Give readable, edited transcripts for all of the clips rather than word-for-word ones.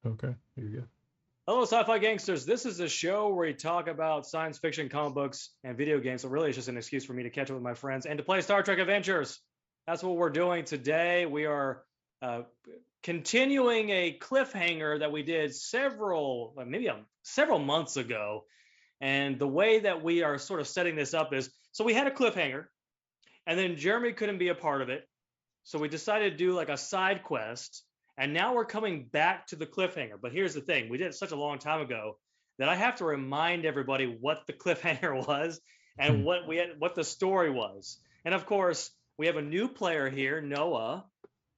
Okay, here you go. Hello, sci-fi gangsters. This is a show where we talk about science fiction, comic books, and video games. So really, it's just an excuse for me to catch up with my friends and to play Star Trek Adventures. That's what we're doing today. We are uh, continuing a cliffhanger that we did several months ago. And the way that we are sort of setting this up is, so we had a cliffhanger, and then Jeremy couldn't be a part of it. So we decided to do like a side quest, and now we're coming back to the cliffhanger. But here's the thing: we did it such a long time ago that I have to remind everybody what the cliffhanger was and what the story was. And of course, we have a new player here, Noah.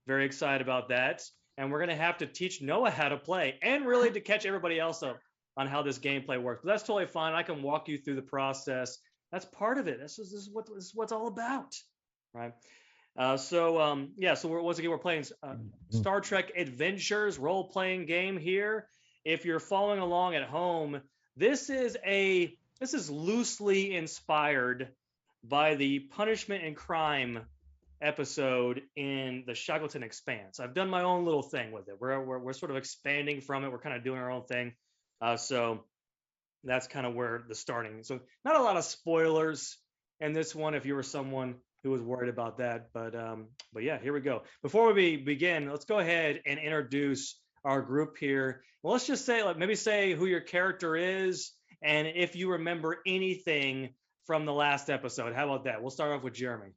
Very excited about that. And we're going to have to teach Noah how to play and really to catch everybody else up on how this gameplay works. But that's totally fine. I can walk you through the process. That's part of it. This is what it's all about, right? So once again, we're playing Star Trek Adventures role-playing game here. If you're following along at home, this is loosely inspired by the Punishment and Crime episode in the Shackleton Expanse. I've done my own little thing with it. We're sort of expanding from it. We're kind of doing our own thing. So that's kind of where the starting. So not a lot of spoilers in this one if you were someone who was worried about that. But yeah, here we go. Before we begin, let's go ahead and introduce our group here. Well, let's just say, maybe say who your character is and if you remember anything from the last episode. How about that? We'll start off with Jeremy.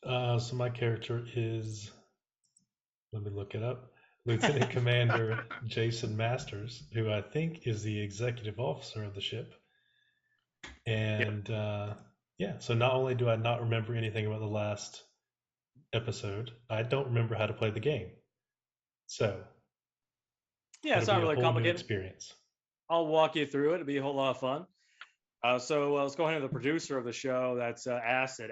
So my character is, let me look it up, Lieutenant Commander Jason Masters, who I think is the executive officer of the ship. And so not only do I not remember anything about the last episode, I don't remember how to play the game. So yeah, it's not really complicated experience. I'll walk you through it. It'll be a whole lot of fun. So let's go ahead to the producer of the show. That's Acid.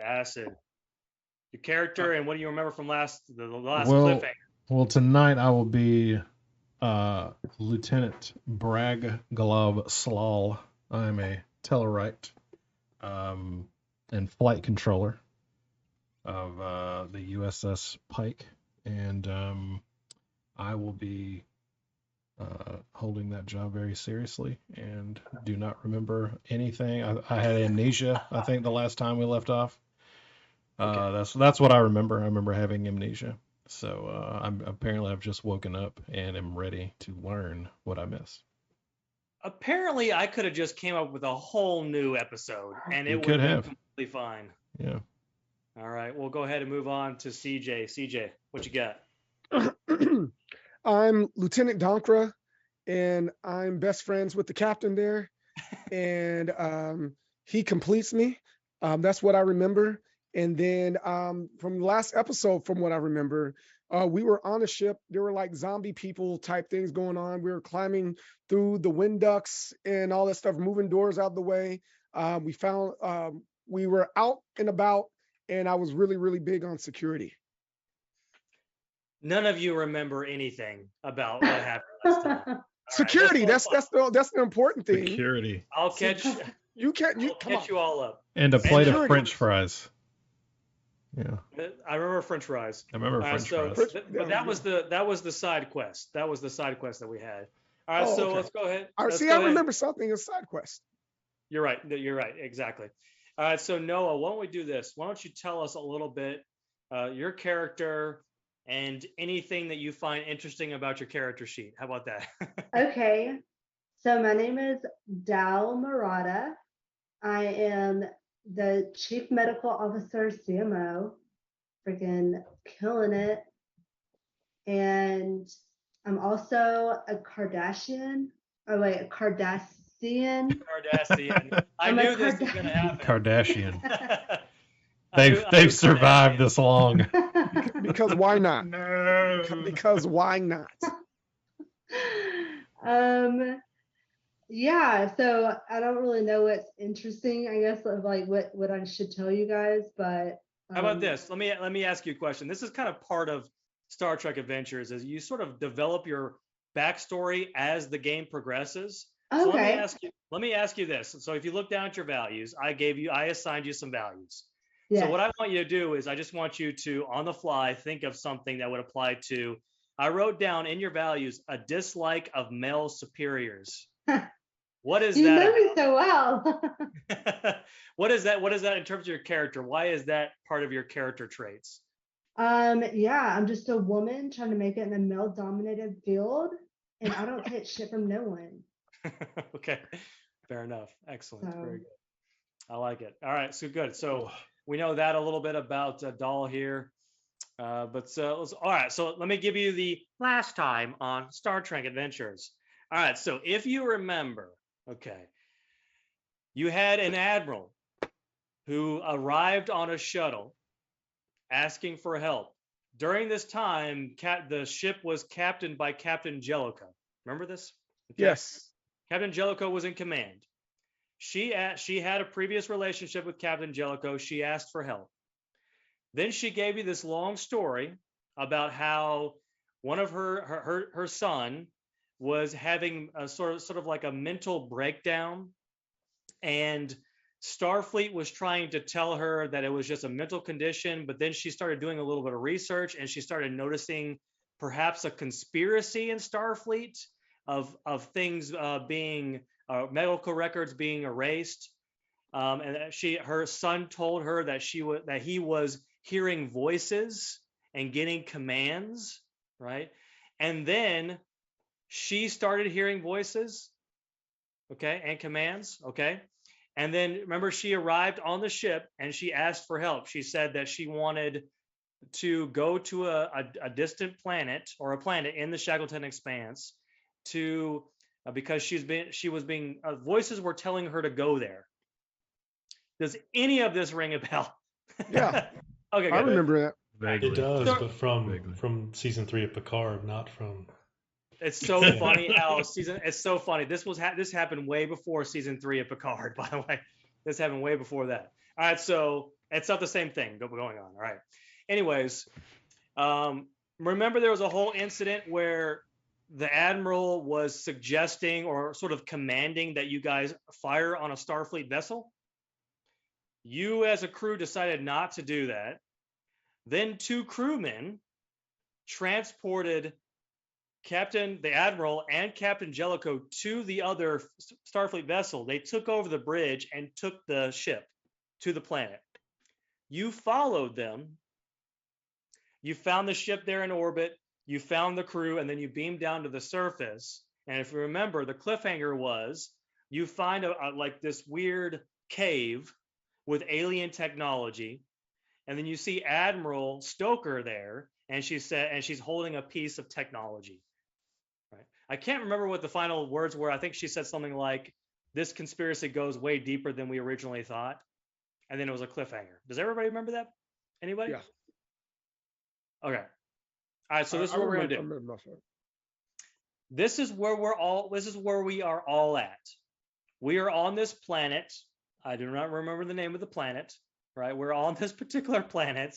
Your character and what do you remember from the last cliffhanger? Well, tonight I will be Lieutenant Bragg Glove Slal. I'm a Tellarite and flight controller of the USS Pike, and I will be holding that job very seriously and do not remember anything. I had amnesia, I think, the last time we left off. Okay. That's what I remember. I remember having amnesia. So I've just woken up and am ready to learn what I missed. Apparently, I could have just came up with a whole new episode, and it would have been completely fine. Yeah. All right, we'll go ahead and move on to CJ. CJ, what you got? I'm Lieutenant Donkra, and I'm best friends with the captain there, and he completes me. That's what I remember. And then from the last episode, from what I remember, we were on a ship. There were like zombie people type things going on. We were climbing through the wind ducts and all that stuff, moving doors out of the way. We were out and about, and I was really, really big on security. None of you remember anything about what happened last time. Security, that's the important thing. Security. I'll catch you all up. And a plate of French fries. Yeah. I remember French fries. French fries. But that was the side quest. That was the side quest that we had. All right, okay. Let's go ahead. All right, I remember something as side quest. You're right. Exactly. All right, so Noah, why don't we do this? Why don't you tell us a little bit your character and anything that you find interesting about your character sheet. How about that? Okay. So my name is Dal Murata. I am the Chief Medical Officer, CMO. Freaking killing it. And I'm also a Kardashian. Oh, wait, a Cardassian. I knew this was going to happen. Kardashian. They've survived this long. Because why not? No. Because why not? Yeah, so I don't really know what's interesting, I guess, of like what I should tell you guys, but how about this? Let me ask you a question. This is kind of part of Star Trek Adventures, is you sort of develop your backstory as the game progresses. So okay. Let me ask you this. So if you look down at your values, I assigned you some values. Yes. So what I want you to do is I just want you to, on the fly, think of something that would apply to I wrote down in your values a dislike of male superiors. What is You know me that so well. about? What is that? What is that in terms of your character? Why is that part of your character traits? Yeah, I'm just a woman trying to make it in a male-dominated field, and I don't take shit from no one. Okay, fair enough. Excellent. So Very good. I like it. All right, so good. So we know that a little bit about Doll here. All right, so let me give you the last time on Star Trek Adventures. All right, so if you remember, okay, you had an admiral who arrived on a shuttle asking for help. During this time, the ship was captained by Captain Jellicoe. Remember this? Okay. Yes. Captain Jellicoe was in command. She had a previous relationship with Captain Jellicoe. She asked for help. Then she gave you this long story about how one of her son was having a sort of like a mental breakdown, and Starfleet was trying to tell her that it was just a mental condition, but then she started doing a little bit of research and she started noticing perhaps a conspiracy in Starfleet of things being medical records being erased. And her son told her that he was hearing voices and getting commands, right? And then she started hearing voices, okay, and commands, okay. And then remember, she arrived on the ship and she asked for help. She said that she wanted to go to a distant planet, or a planet in the Shackleton Expanse, to because voices were telling her to go there. Does any of this ring a bell? Yeah. Okay, I good. remember that. It does, So- but from season 3 of Picard, not from. It's so funny how it's so funny. This happened way before season 3 of Picard, by the way. This happened way before that. All right, so it's not the same thing going on. All right. Anyways, remember there was a whole incident where the admiral was suggesting or sort of commanding that you guys fire on a Starfleet vessel. You as a crew decided not to do that. Then 2 crewmen transported the admiral and Captain Jellicoe to the other Starfleet vessel. They took over the bridge and took the ship to the planet. You followed them. You found the ship there in orbit. You found the crew, and then you beamed down to the surface. And if you remember, the cliffhanger was you find like this weird cave with alien technology, and then you see Admiral Stoker there, and she's holding a piece of technology. Right. I can't remember what the final words were. I think she said something like, "This conspiracy goes way deeper than we originally thought," and then it was a cliffhanger. Does everybody remember that? Anybody? Yeah. Okay. All right. So this is what we're gonna do. This is where we are all at. We are on this planet. I do not remember the name of the planet. Right. We're on this particular planet,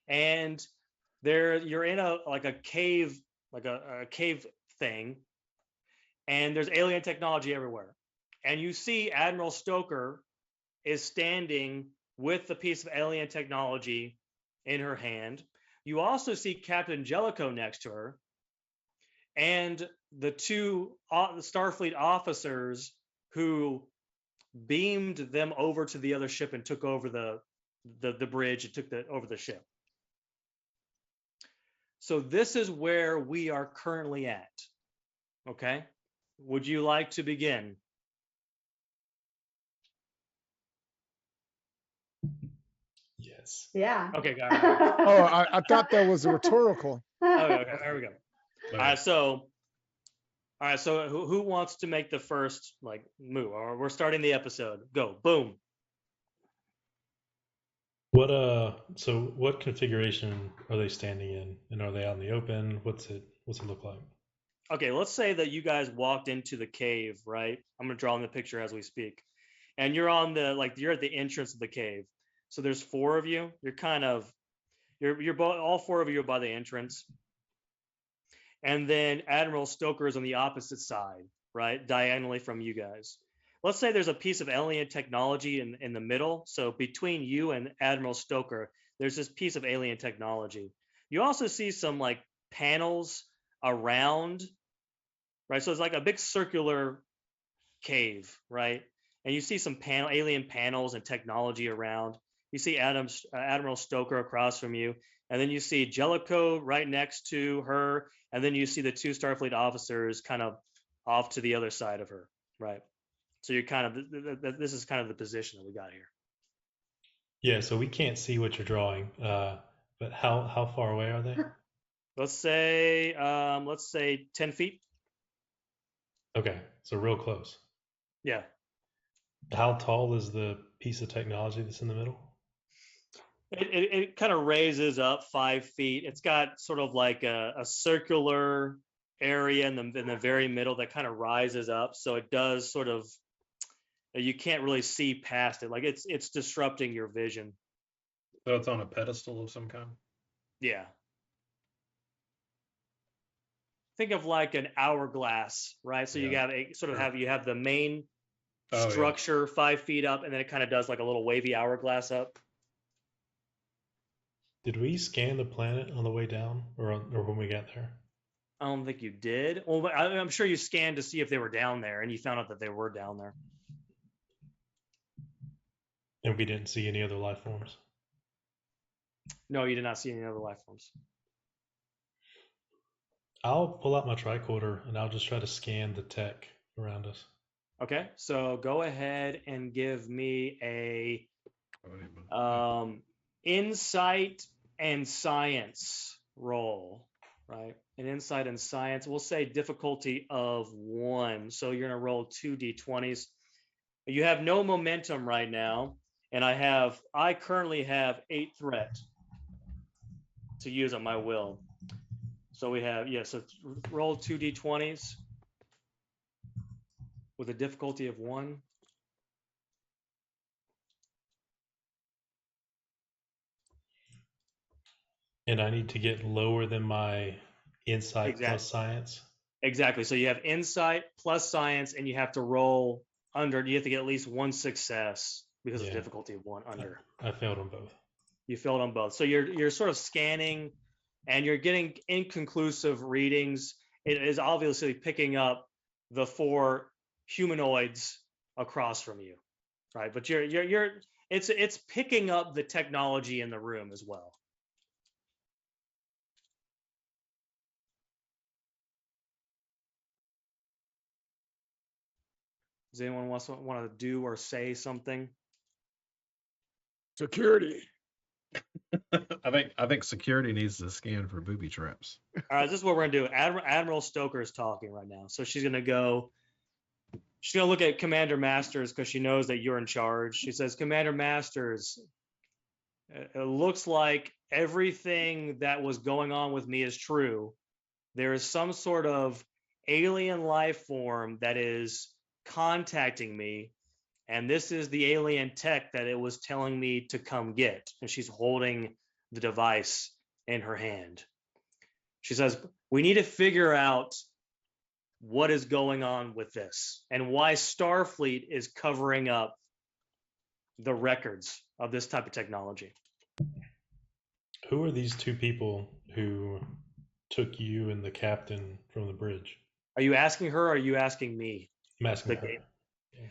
and you're in a cave, like a cave thing, and there's alien technology everywhere. And you see Admiral Stoker is standing with the piece of alien technology in her hand. You also see Captain Jellicoe next to her, and the 2 Starfleet officers who beamed them over to the other ship and took over the bridge and took over the ship. So this is where we are currently at. Okay. Would you like to begin? Yes. yeah. Okay, got it. Oh, I thought that was rhetorical. Okay, there we go. All right, so who wants to make the first move? Or we're starting the episode. Go. Boom. What configuration are they standing in? And are they out in the open? What's it look like? Okay, let's say that you guys walked into the cave, right? I'm gonna draw in the picture as we speak. And you're on you're at the entrance of the cave. So there's 4 of you. You're both, all 4 of you are by the entrance. And then Admiral Stoker is on the opposite side, right? Diagonally from you guys. Let's say there's a piece of alien technology in the middle. So between you and Admiral Stoker, there's this piece of alien technology. You also see some panels around, right? So it's like a big circular cave, right? And you see some alien panels and technology around. You see Admiral Stoker across from you, and then you see Jellicoe right next to her, and then you see the two Starfleet officers kind of off to the other side of her, right? So you're kind of this is kind of the position that we got here. Yeah, so we can't see what you're drawing, but how far away are they? Let's say 10 feet. Okay, so real close. Yeah. How tall is the piece of technology that's in the middle? It kind of raises up 5 feet. It's got sort of like a circular area in the very middle that kind of rises up. So it does sort of, you can't really see past it. Like it's disrupting your vision. So it's on a pedestal of some kind? Yeah. Think of like an hourglass, right? So you Yeah, have a sort of sure. you have the main Oh, yeah. structure 5 feet up, and then it kind of does like a little wavy hourglass up. Did we scan the planet on the way down, or when we got there? I don't think you did. Well, I'm sure you scanned to see if they were down there, and you found out that they were down there. And we didn't see any other life forms. No, you did not see any other life forms. I'll pull out my tricorder and I'll just try to scan the tech around us. Okay, so go ahead and give me a insight and science roll, right? An insight and science. We'll say difficulty of 1. So you're gonna roll 2 d20s. You have no momentum right now, and I currently have 8 threat to use at my will. So we have, so roll 2 d20s with a difficulty of 1. And I need to get lower than my insight plus Exactly. science. Exactly. So you have insight plus science, and you have to roll under. You have to get at least 1 success because of difficulty of 1 under. I failed on both. You failed on both. So you're sort of scanning, and you're getting inconclusive readings. It is obviously picking up the 4 humanoids across from you, right? But it's picking up the technology in the room as well. Does anyone want to do or say something? Security. I think security needs to scan for booby traps. All right, this is what we're gonna do. Admiral Stoker is talking right now, so she's gonna look at Commander Masters because she knows that you're in charge. She says, Commander Masters, it looks like everything that was going on with me is true. There is some sort of alien life form that is contacting me, and this is the alien tech that it was telling me to come get. And she's holding the device in her hand. She says, we need to figure out what is going on with this and why Starfleet is covering up the records of this type of technology. Who are these 2 people who took you and the captain from the bridge? Are you asking her or are you asking me? I'm asking her. Yeah.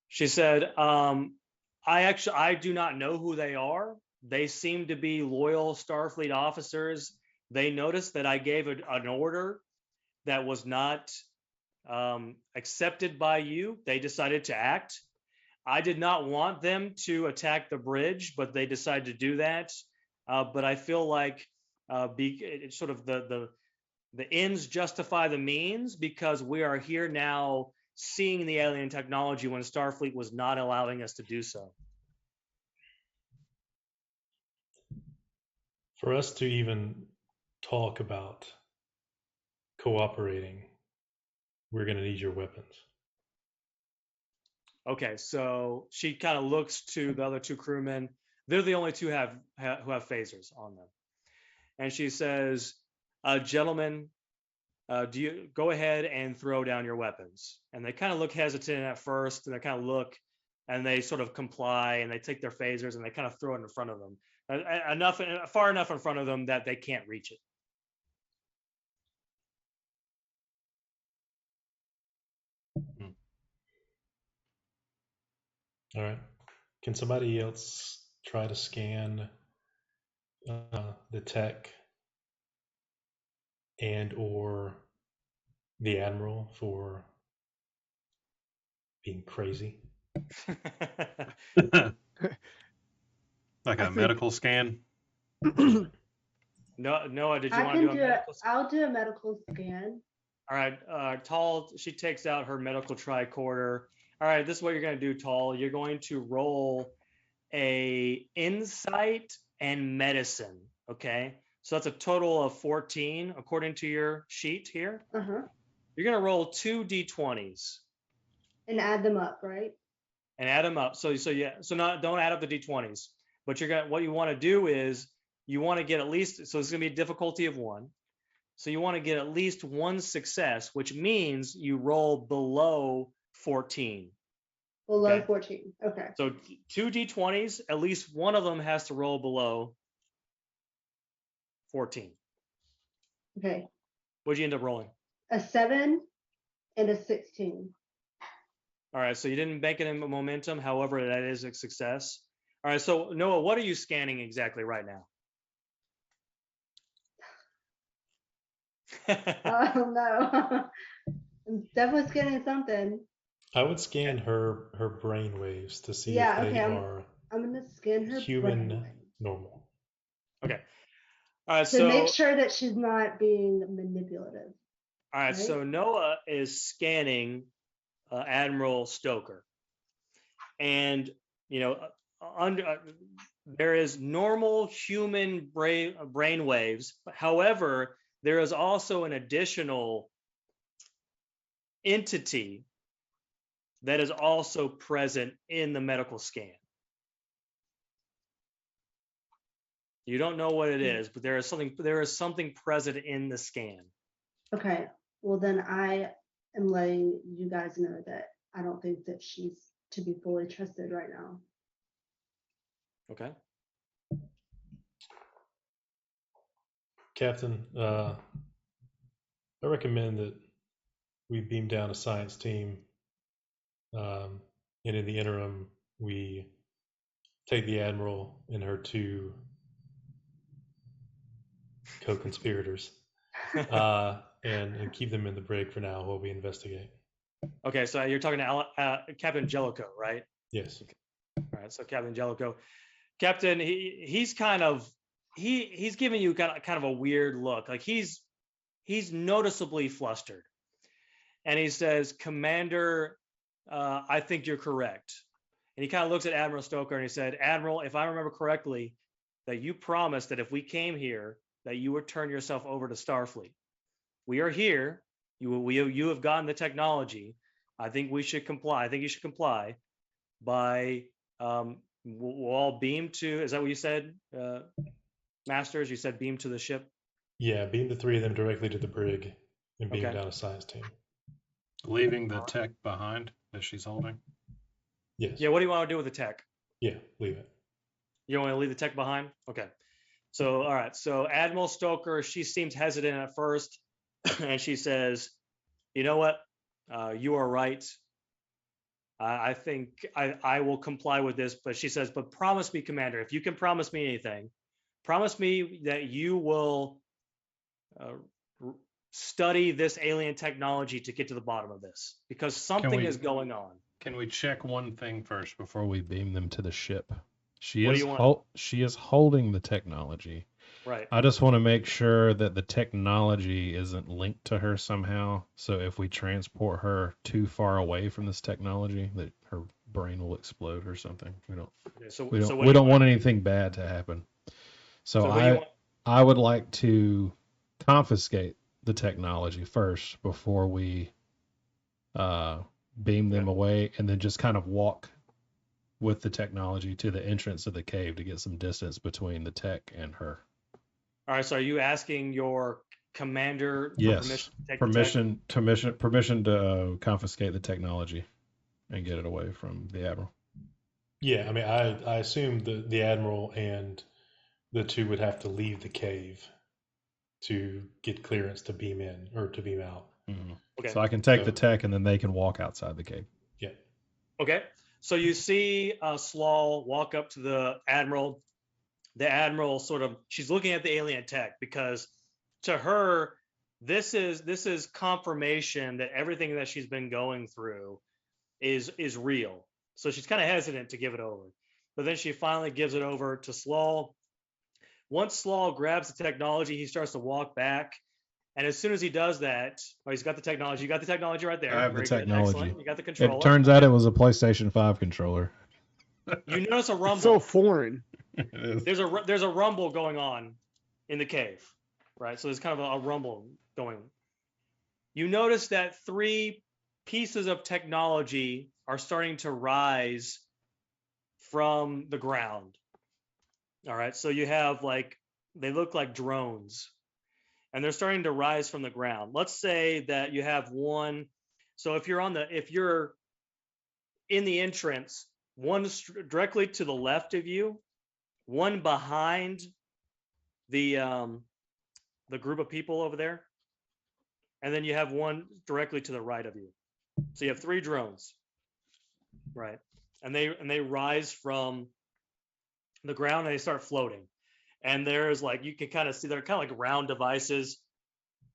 She said, I do not know who they are. They seem to be loyal Starfleet officers. They noticed that I gave an order that was not accepted by you. They decided to act. I did not want them to attack the bridge, but they decided to do that. But I feel like it's sort of the ends justify the means, because we are here now seeing the alien technology when Starfleet was not allowing us to do so. For us to even talk about cooperating, we're going to need your weapons. Okay, so she kind of looks to the other 2 crewmen. They're the only 2 who have phasers on them. And she says, gentlemen, do you go ahead and throw down your weapons? And they kind of look hesitant at first, and they kind of look, and they sort of comply, and they take their phasers and they kind of throw it in front of them, far enough in front of them that they can't reach it. All right. Can somebody else try to scan the tech and or the admiral for being crazy? Like I a think- medical scan. No, Noah, did you I want to can do a do it. medical scan? I'll do a medical scan. All right, Tall, she takes out her medical tricorder. All right, this is what you're going to do, Tall. You're going to roll a insight and medicine, okay? So that's a total of 14 according to your sheet here. Uh-huh. You're going to roll 2 d20s And add them up, right? and add them up. So not don't add up the d20s. But what you want to do is you want to get at least, so it's going to be a difficulty of 1. So you want to get at least 1 success, which means you roll below 14. Below Okay. 14. Okay. So 2 d20s, at least one of them has to roll below 14. Okay. What'd you end up rolling? A 7 and a 16. All right, so you didn't bank it in momentum. However, that is a success. All right, so Noah, what are you scanning exactly right now? Oh no. I'm definitely scanning something. I would scan her brain waves to see Yeah, if they okay, are I'm gonna scan her human brain normal. Okay. All right, to make sure that she's not being manipulative. all right, right? so Noah is scanning Admiral Stoker, and there is normal human brain waves. However, there is also an additional entity that is also present in the medical scan. You don't know what it is, but there is something present in the scan. Okay. Well, then I am letting you guys know that I don't think that she's to be fully trusted right now. Okay. Captain, I recommend that we beam down a science team, and in the interim, we take the admiral and her 2 co-conspirators and keep them in the brig for now while we investigate. Okay, so you're talking to Captain Jellicoe, right? Yes. All right, so Captain Jellicoe, Captain, he's kind of he's giving you kind of a weird look, like he's noticeably flustered, and he says, "Commander, I think you're correct." And he kind of looks at Admiral Stoker and he said, "Admiral, if I remember correctly, that you promised that if we came here, that you would turn yourself over to Starfleet. We are here. You have gotten the technology. I think we should comply. I think you should comply by we'll all beam to. Is that what you said, Masters? You said beam to the ship. Yeah, beam the 3 of them directly to the brig and beam Okay. down a science team. Leaving the tech behind that she's holding. Yes. Yeah. What do you want to do with the tech? Yeah, leave it. You want to leave the tech behind? Okay. So all right. So Admiral Stoker, she seems hesitant at first, and she says, "You know what? You are right. I think I will comply with this." But she says, "But promise me, Commander, if you can promise me anything, promise me that you will uh, study this alien technology to get to the bottom of this, because something is going on." Can we check one thing first before we beam them to the ship? She What do is you want? she is holding the technology. Right. I just want to make sure that the technology isn't linked to her somehow. So if we transport her too far away from this technology, that her brain will explode or something. Okay, so We what do don't you want anything bad to happen. So So what do you want? I would like to confiscate the technology first before we beam them away, and then just kind of walk with the technology to the entrance of the cave to get some distance between the tech and her. All right. So are you asking your commander for Yes, permission to take the tech? permission to confiscate the technology and get it away from the admiral. Yeah, I mean, I assume the admiral and the 2 would have to leave the cave to get clearance to beam in or to beam out. Mm-hmm. Okay. So I can take the tech, and then they can walk outside the cave. Yeah. Okay. So you see Slaw walk up to the admiral. The admiral she's looking at the alien tech because to her this is confirmation that everything that she's been going through is real. So she's kind of hesitant to give it over, but then she finally gives it over to Slaw. Once Slaw grabs the technology, he starts to walk back. And as soon as he does that, he's got the technology. You got the technology right there. I have Very the good. technology. Excellent. You got the controller. It turns out it was a PlayStation 5 controller. You notice a rumble. It's so foreign. It is. There's a rumble going on in the cave, right? So there's kind of a rumble going. You notice that 3 pieces of technology are starting to rise from the ground. All right, so you have they look like drones, and they're starting to rise from the ground. Let's say that you have one. So if you're in the entrance, one directly to the left of you, one behind the group of people over there, and then you have one directly to the right of you. So you have 3 drones, right? And they rise from the ground and they start floating. And there's you can kind of see they're kind of like round devices,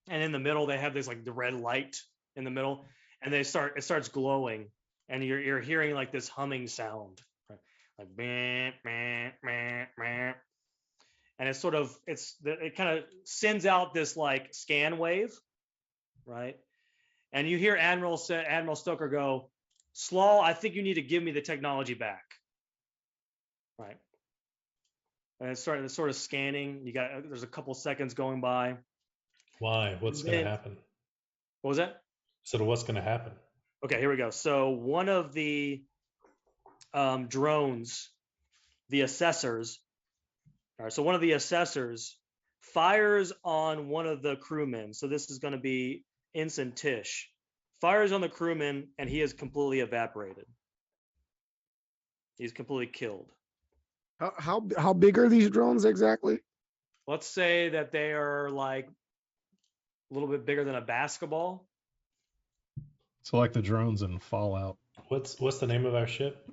and in the middle they have this the red light in the middle, and it starts glowing, and you're hearing this humming sound, right? Like meh, meh, meh, meh. And it kind of sends out this scan wave, right? And you hear Admiral Stoker go, "Slaw, I think you need to give me the technology back." Right. And it's sort of scanning. There's a couple seconds going by. Why? What's going to happen? What was that? So what's going to happen? Okay, here we go. So one of the drones, the assessors. All right. So one of the assessors fires on one of the crewmen. So this is going to be Ensign Tish. Fires on the crewman, and he is completely evaporated. He's completely killed. How big are these drones exactly? Let's say that they are a little bit bigger than a basketball. So like the drones in Fallout. What's the name of our ship?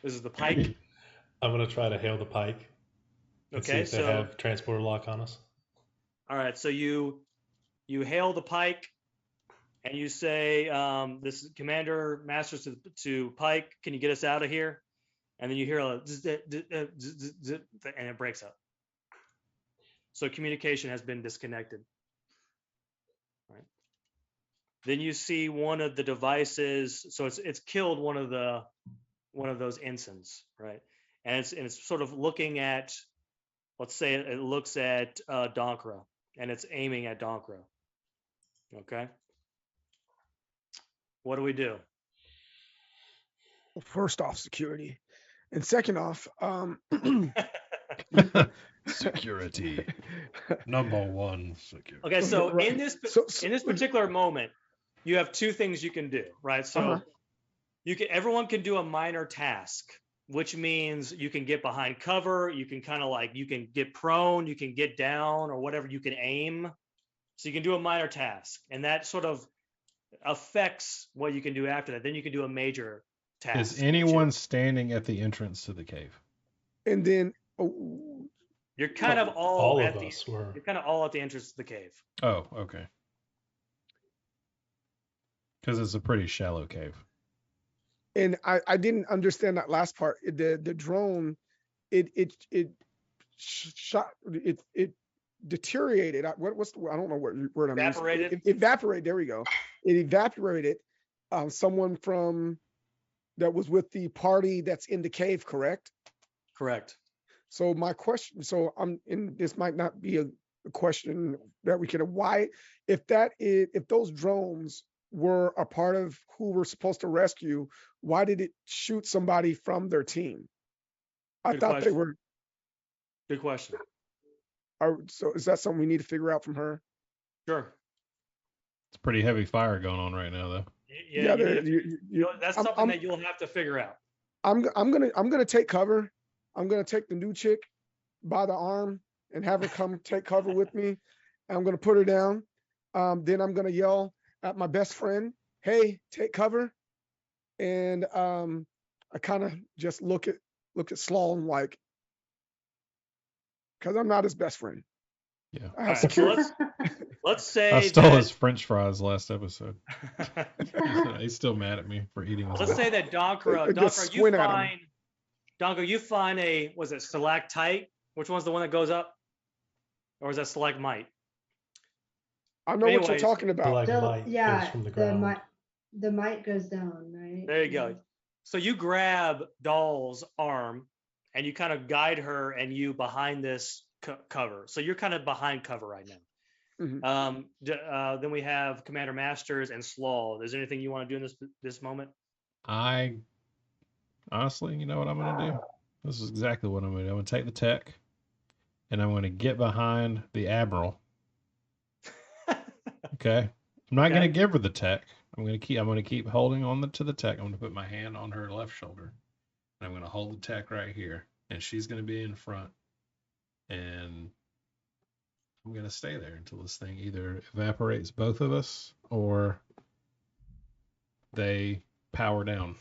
This is the Pike. I'm gonna try to hail the Pike. And see if they have transporter lock on us. All right, so you hail the Pike, and you say, "This is Commander Masters to Pike. Can you get us out of here?" And then you hear a and it breaks up. So communication has been disconnected. Right. Then you see one of the devices. So it's killed one of those ensigns, right? And it's sort of looking at, let's say it looks at Donkra, and it's aiming at Donkra. Okay. What do we do? Well, first off, security, and second off, Security. Number 1 security. Okay, so Right. in this particular moment, you have 2 things you can do, right? So everyone can do a minor task, which means you can get behind cover, you can kind of you can get prone, you can get down or whatever, you can aim. So you can do a minor task, and that sort of affects what you can do after that. Then you can do a major task. Is anyone standing at the entrance to the cave? and then You're kind of all at of the us were. you're kind of all at the entrance to the cave. Oh, okay. Because it's a pretty shallow cave. and I didn't understand that last part. The drone, it shot it deteriorated. What's the, I don't know what word I'm using. Evaporated? It evaporated. There we go. It evaporated. Someone from that was with the party that's in the cave, correct? Correct. So my question, and this might not be a question that we can, why, if those drones were a part of who we're supposed to rescue, why did it shoot somebody from their team? I Good thought question. they were. Good question. So is that something we need to figure out from her? Sure. It's pretty heavy fire going on right now, though. Yeah, that's I'm- something that you'll have to figure out. I'm gonna take cover. I'm gonna take the new chick by the arm and have her come take cover with me. And I'm gonna put her down. Then I'm gonna yell at my best friend, "Hey, take cover!" And I kind of just look at Slaw and like, because I'm not his best friend. Yeah. I All have right, so security. let's I say stole that his French fries last episode. He's still mad at me for eating his. let's say that I Donkra, just squint at him. You find a, was it stalactite? Which one's the one that goes up? Or is that stalagmite? I know what you're Anyways, talking about. Stalagmite goes Yeah, from the the ground. mic, the mic goes down, right? There you go. Yeah. So you grab Doll's arm and you kind of guide her and you behind this cover. So you're kind of behind cover right now. Mhm. Then we have Commander Masters and Slaw. Is there anything you want to do in this moment? I honestly, you know what I'm going to do? This is exactly what I'm going to do. I'm going to take the tech, and I'm going to get behind the Admiral. Okay? I'm not going to Okay. give her the tech. I'm going to keep holding on to the tech. I'm going to put my hand on her left shoulder, and I'm going to hold the tech right here, and she's going to be in front, and I'm going to stay there until this thing either evaporates both of us or they power down.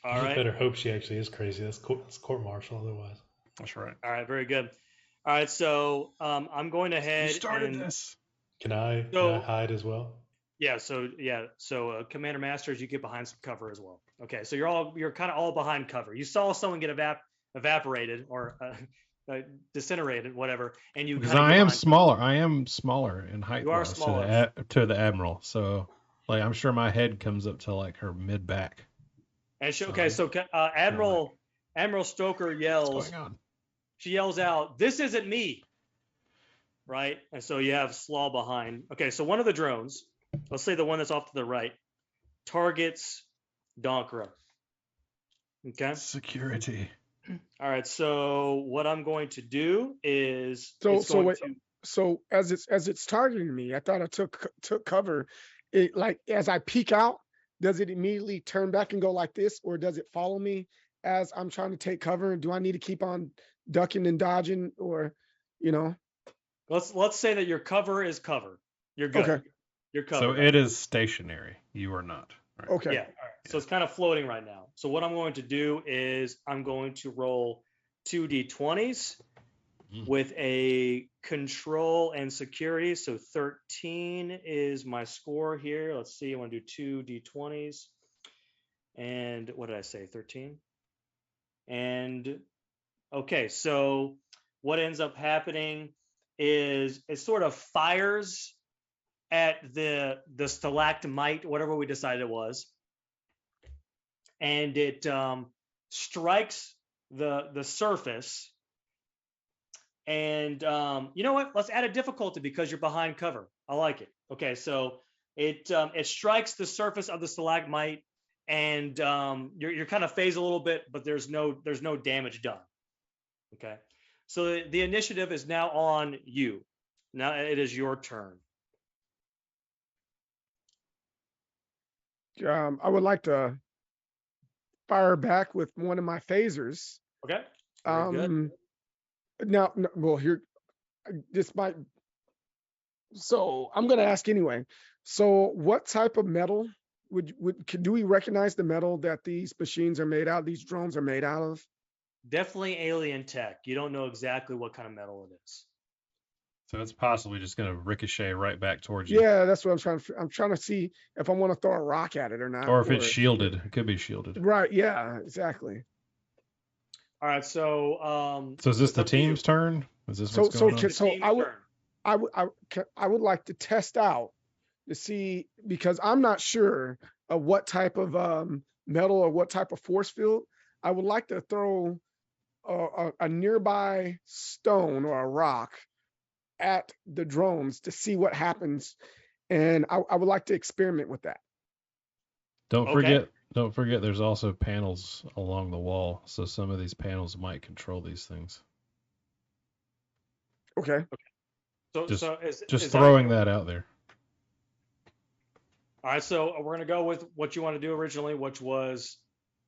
All You right. better hope she actually is crazy. That's court martial otherwise. That's right. All right. Very good. All right. So I'm going ahead. You started and this. Can I So- hide as well? Yeah. So Commander Masters, you get behind some cover as well. Okay. So you're kind of all behind cover. You saw someone get evaporated or disintegrated, whatever, and you Because kinda I get am behind smaller. I am smaller in height You are wise smaller. to the Admiral. So, like, I'm sure my head comes up to like her mid back. And So okay, I'm so Admiral Stoker What's yells. going on? She yells out, "This isn't me!" Right, and so you have Slaw behind. Okay, so one of the drones, let's say the one that's off to the right, targets Donkra. Okay. Security. All right. So what I'm going to do is So as it's targeting me, I thought I took cover. It, like, as I peek out, does it immediately turn back and go like this, or does it follow me as I'm trying to take cover? Do I need to keep on ducking and dodging, or, you know? let's say that your cover is cover. You're good. Okay. You're covered. So right it is stationary. You are not. Right. Okay. Yeah. All right. So it's kind of floating right now. So what I'm going to do is I'm going to roll 2d20s with a control and security. So 13 is my score here. Let's see. I want to do 2d20s. And what did I say? 13. And okay. So what ends up happening is it sort of fires at the stalactite, whatever we decided it was, and it strikes the surface. And you know what? Let's add a difficulty because you're behind cover. I like it. Okay, so it strikes the surface of the stalagmite, and you're kind of phased a little bit, but there's no damage done. Okay, so the initiative is now on you. Now it is your turn. I would like to fire back with one of my phasers. Okay. Very good. Now, well, here, this might. So I'm going to ask anyway. So, what type of metal do we recognize the metal that these machines are made out? These drones are made out of? Definitely alien tech. You don't know exactly what kind of metal it is. So it's possibly just going to ricochet right back towards you. Yeah, that's what I'm trying to see if I want to throw a rock at it or not. Or if it's shielded. It could be shielded. Right. Yeah, exactly. All right. So So is this it's the up to you. team's turn? Is this So what's going on? Team's turn. I would like to test out to see, because I'm not sure of what type of metal or what type of force field. I would like to throw a nearby stone or a rock at the drones to see what happens, and I would like to experiment with that. Don't Okay. forget there's also panels along the wall, so some of these panels might control these things. Okay. So Just- so is Just is throwing that out there. All right. So we're gonna go with what you want to do originally, which was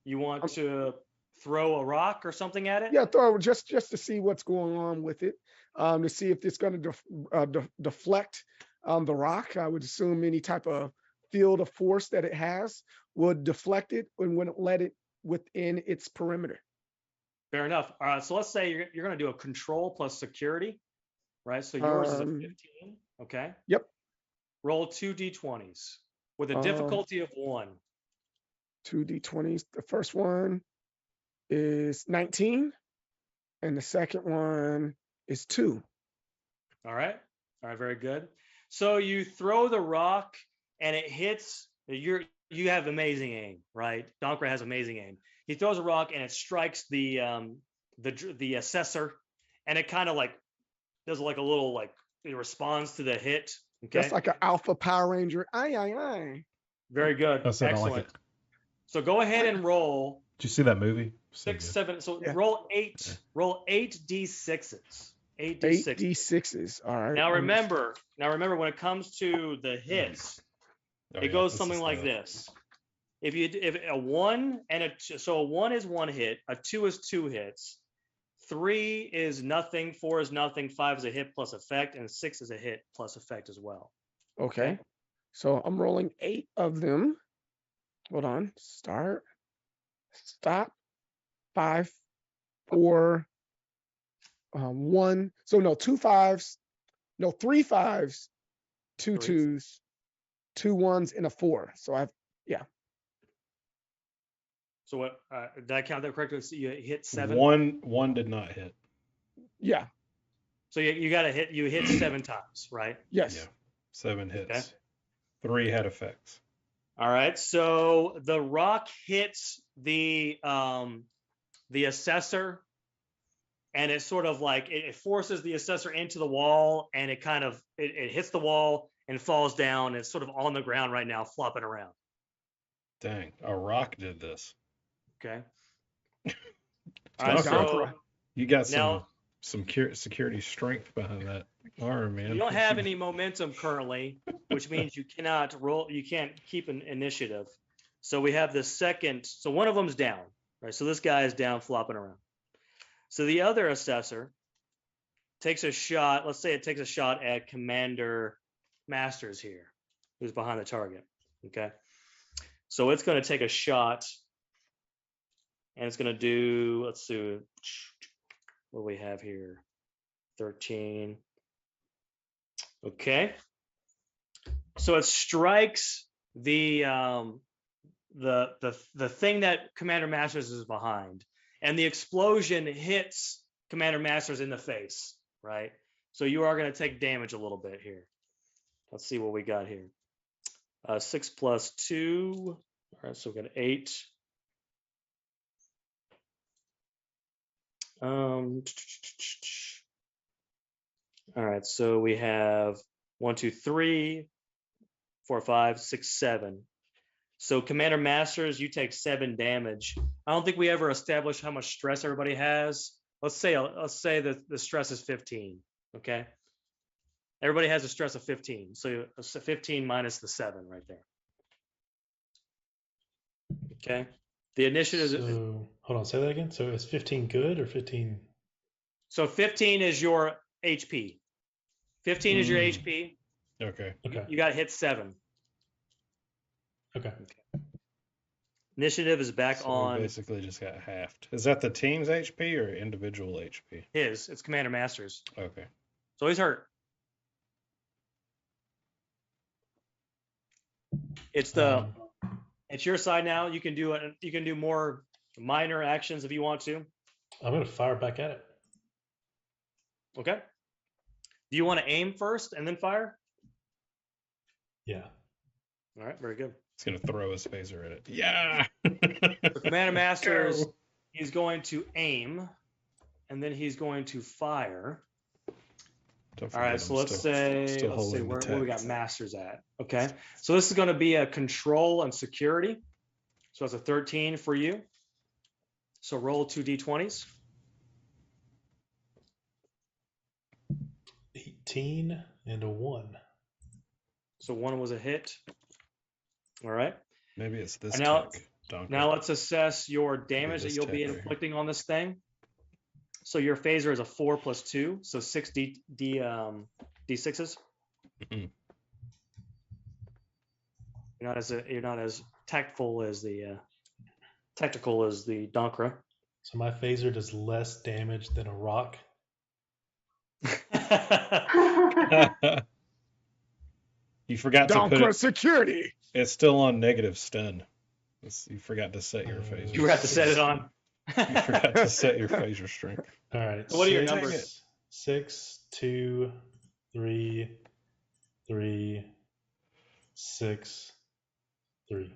you want to throw a rock or something at it. Yeah, throw just to see what's going on with it, to see if it's going to deflect the rock. I would assume any type of field of force that it has would deflect it and wouldn't let it within its perimeter. Fair enough. All right. So let's say you're going to do a control plus security, right? So yours is a 15. Okay. Yep. Roll 2d20s with a Um, difficulty of 1. 2d20s. The first one is 19, and the second one is 2. All right. All right. Very good. So you throw the rock and it hits. You have amazing aim, right? Donkra has amazing aim. He throws a rock and it strikes the assessor, and it kind of like does like a little like it responds to the hit. Okay. That's like an alpha Power Ranger. Aye, aye, aye. Very good. That's it. I Excellent. like it. So go ahead and roll Did you see that movie? So 6, good. 7. So Yeah. roll 8. Roll 8d6s. 8d6. 8d6s. All right. Now remember, when it comes to the hits, Oh, it yeah, goes this something is like the- this. If a 1 and a 1 is 1 hit, a 2 is 2 hits, 3 is nothing, 4 is nothing, 5 is a hit plus effect, and 6 is a hit plus effect as well. Okay. So I'm rolling 8 of them. Hold on. Start. Stop. 5, 4, 1. So no, 2 5s. No, 3 5s, 2 Threes. 2s, 2 1s, and a 4. So I've So what did I count that correctly? So you hit 7. One did not hit. yeah. So you got to hit. You hit 7 times, right? Yes. Yeah. 7 hits. Okay. 3 had effects. All right. So the rock hits the assessor, and it sort of like it forces the assessor into the wall, and it kind of it hits the wall and falls down. It's sort of on the ground right now, flopping around. Dang, a rock did this. Okay. All right. So Donkra. You got now some security strength behind that arm, man. you don't have any momentum currently, which means you cannot roll. You can't keep an initiative. So we have the second. So one of them's down, right? So this guy is down, flopping around. So the other assessor takes a shot. Let's say it takes a shot at Commander Masters here, who's behind the target. Okay. So it's going to take a shot, and it's going to do, let's see, what do we have here? 13. Okay. So it strikes the thing that Commander Masters is behind, and the explosion hits Commander Masters in the face, right? So you are going to take damage a little bit here. Let's see what we got here. 6 plus 2. All right, so we got 8. All right, so we have 1, 2, 3, 4, 5, 6, 7. So Commander Masters, you take 7 damage. I don't think we ever established how much stress everybody has. Let's say that the stress is 15. Okay. Everybody has a stress of 15. So 15 minus the 7 right there. Okay. The initiative. So hold on, say that again. So is 15 good or 15? So 15 is your HP. 15 is your Mm. HP. Okay. Okay. You got hit 7. Okay. Initiative is back So we on basically just got halved. Is that the team's HP or individual HP? his. It's Commander Masters. Okay. So he's hurt. It's it's your side now. You can do more minor actions if you want to. I'm gonna fire back at it. Okay. Do you want to aim first and then fire? Yeah. All right, very good. He's gonna throw his phaser at it. Yeah. So Commander Masters, Go. he's going to aim, and then he's going to fire. Don't All right, forget, so I'm let's still say holding the where we got text. Masters at. Okay, so this is going to be a control and security. So that's a 13 for you. So roll 2 d20s. 18 and a 1. So 1 was a hit. All right. Maybe it's this And now- tech. Donkey. Now let's assess your damage that this you'll be tech right here. inflicting on this thing. So your phaser is a 4 plus 2, so 6 d6s. Mhm. You're not as tactful as the Tactical is the Donkra. So my phaser does less damage than a rock. You forgot to put Donkra it. security. It's still on negative stun. You forgot to set your You phaser. forgot to set it on. You forgot to set your phaser strength. All right. So what are your six, numbers? 6, 2, 3, 3, 6, 3.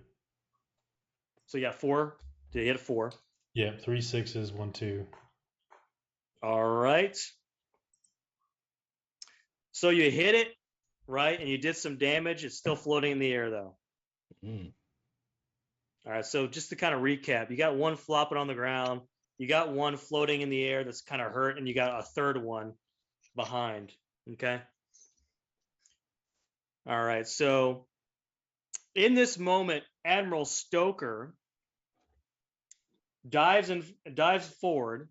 So you got 4. Did you hit a 4? Yeah, 3 6s, 1 2. All right. So you hit it, right? And you did some damage. It's still floating in the air, though. Mm. All right. So just to kind of recap, you got one flopping on the ground. You got one floating in the air that's kind of hurt, and you got a third one behind. Okay. All right. So in this moment, Admiral Stoker dives forward,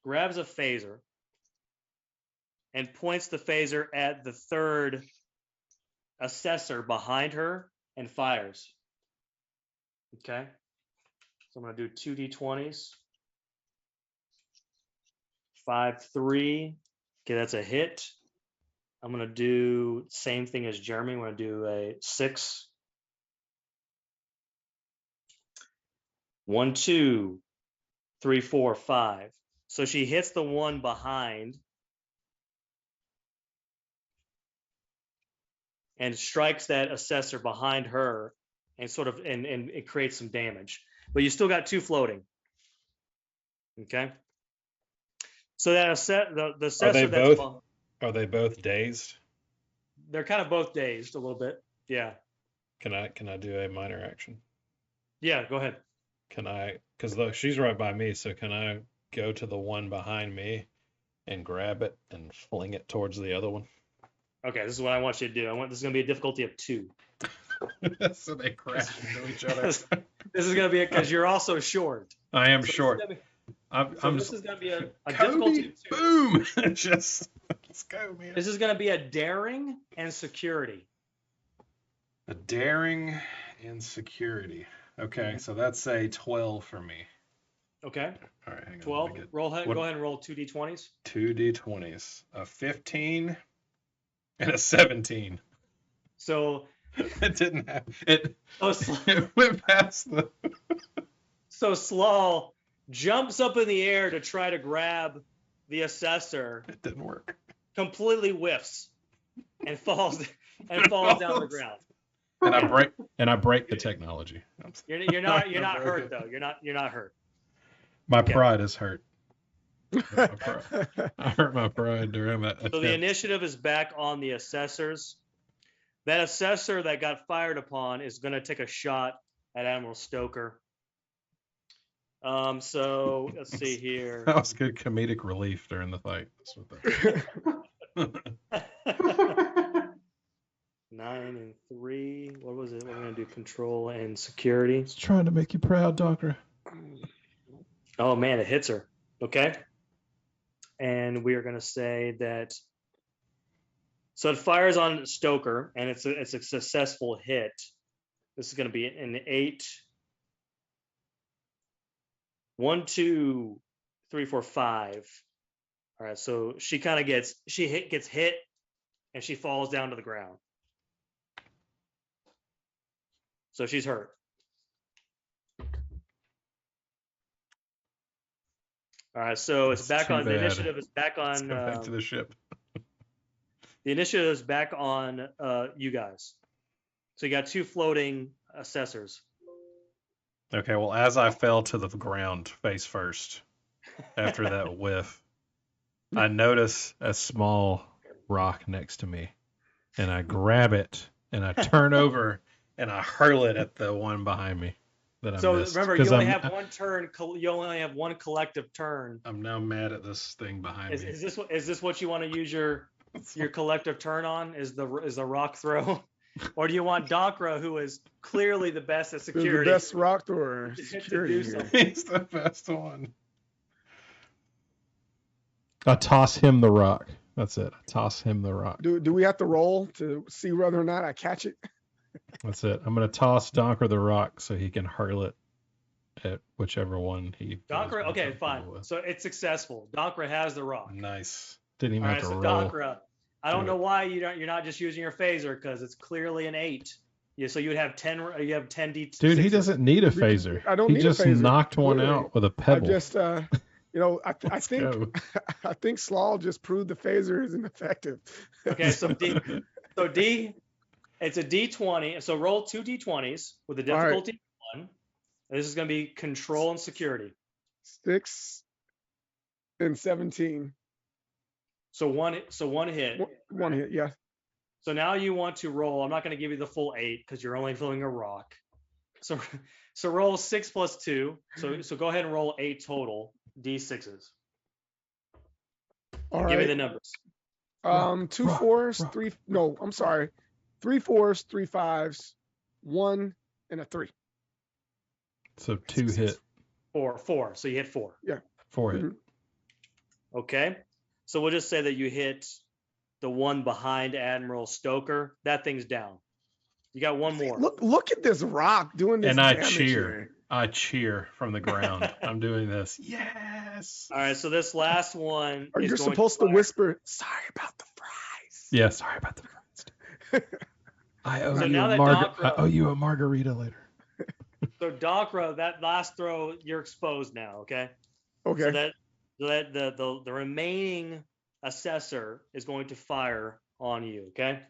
grabs a phaser, and points the phaser at the third assessor behind her and fires. Okay. So I'm going to do 2d20s. 5, 3. Okay, that's a hit. I'm going to do same thing as Jeremy. I'm going to do a 6. 1, 2, 3, 4, 5. So she hits the one behind and strikes that assessor behind her and sort of and it creates some damage. But you still got 2 floating. Okay. So that the assessor Are they both dazed? they're kind of both dazed a little bit. Yeah. Can I do a minor action? Yeah, go ahead. Can I? Because look, she's right by me. So can I go to the one behind me and grab it and fling it towards the other one? Okay, this is what I want you to do. This is going to be a difficulty of 2. So they crash into each other. This is going to be because you're also short. I am So short. this is going to be a Kobe, difficulty of 2. boom! Just let's go, man. This is going to be a daring and security. A daring and security. Okay, so that's a 12 for me. Okay. All right, hang on. 12. Go ahead and roll 2d20s. 2d20s. A 15 and a 17. So It didn't have it. Oh, It went past the. so Slaw jumps up in the air to try to grab the assessor, It didn't work. completely whiffs and falls down to the ground. And I break the technology. You're not hurt though. You're not hurt. My pride is hurt. I hurt my pride during that. So the initiative is back on the assessors. That assessor that got fired upon is going to take a shot at Admiral Stoker. So let's see here. That was good comedic relief during the fight. That's what that 9 and 3. What was it? We're going to do control and security. It's trying to make you proud, Doctor. Oh man, it hits her. Okay. And we are going to say that. So it fires on Stoker, and it's a successful hit. This is going to be an 8. 1, 2, 3, 4, 5. All right. So she kind of gets hit, and she falls down to the ground. So she's hurt. All right. So it's back on. The initiative is back on. Let's go back to the ship. The initiative is back on you guys. So you got 2 floating assessors. Okay, well, as I fell to the ground face first after that whiff, I notice a small rock next to me, and I grab it, and I turn over, and I hurl it at the one behind me that I missed. Remember, you only have one turn. You only have one collective turn. I'm now mad at this thing behind me. Is this what you want to use your collective turn on? Is the rock throw? Or do you want Donkra, who is clearly the best at security? The best rock thrower. Security. He's the best one. I toss him the rock. That's it. I toss him the rock. Do we have to roll to see whether or not I catch it? That's it. I'm going to toss Donker the rock so he can hurl it at whichever one he feels Donkra, more okay, comfortable fine. with. So it's successful. Donkra has the rock. Nice. Didn't even All have right, to so roll. Donkra, I Do don't know it. why you're not just using your phaser because it's clearly an 8. Yeah, so you would have 10. You have 10 d6s. Dude, he doesn't need a phaser. I don't He need a just phaser, knocked one clearly. out with a I pebble. just, I Let's think go. I think Slaw just proved the phaser isn't effective. Okay, so D, it's a D20. So roll 2 D20s with a All right. difficulty 1. This is going to be control and security. 6 and 17. So one hit. One hit, yeah. So now you want to roll. I'm not going to give you the full 8 because you're only filling a rock. So roll 6 plus 2. So go ahead and roll 8 total D6s. All Give me right. the numbers. 2 4s, 3. No, I'm sorry. 3 4s, 3 5s, 1 and a 3. So 2 hit. 4. So you hit 4. 4 hit. Mhm. Okay. So we'll just say that you hit the one behind Admiral Stoker. That thing's down. You got one more. Look at this rock doing this. And I damage cheer. here. I cheer from the ground. I'm doing this. Yes. All right. So this last one Or is you're going supposed to fire. whisper, sorry about the fries. Yeah, sorry about the fries. I owe So you now a that I owe you a margarita later. So Donkra, that last throw, you're exposed now. Okay. Okay. So that the remaining assessor is going to fire on you. Okay.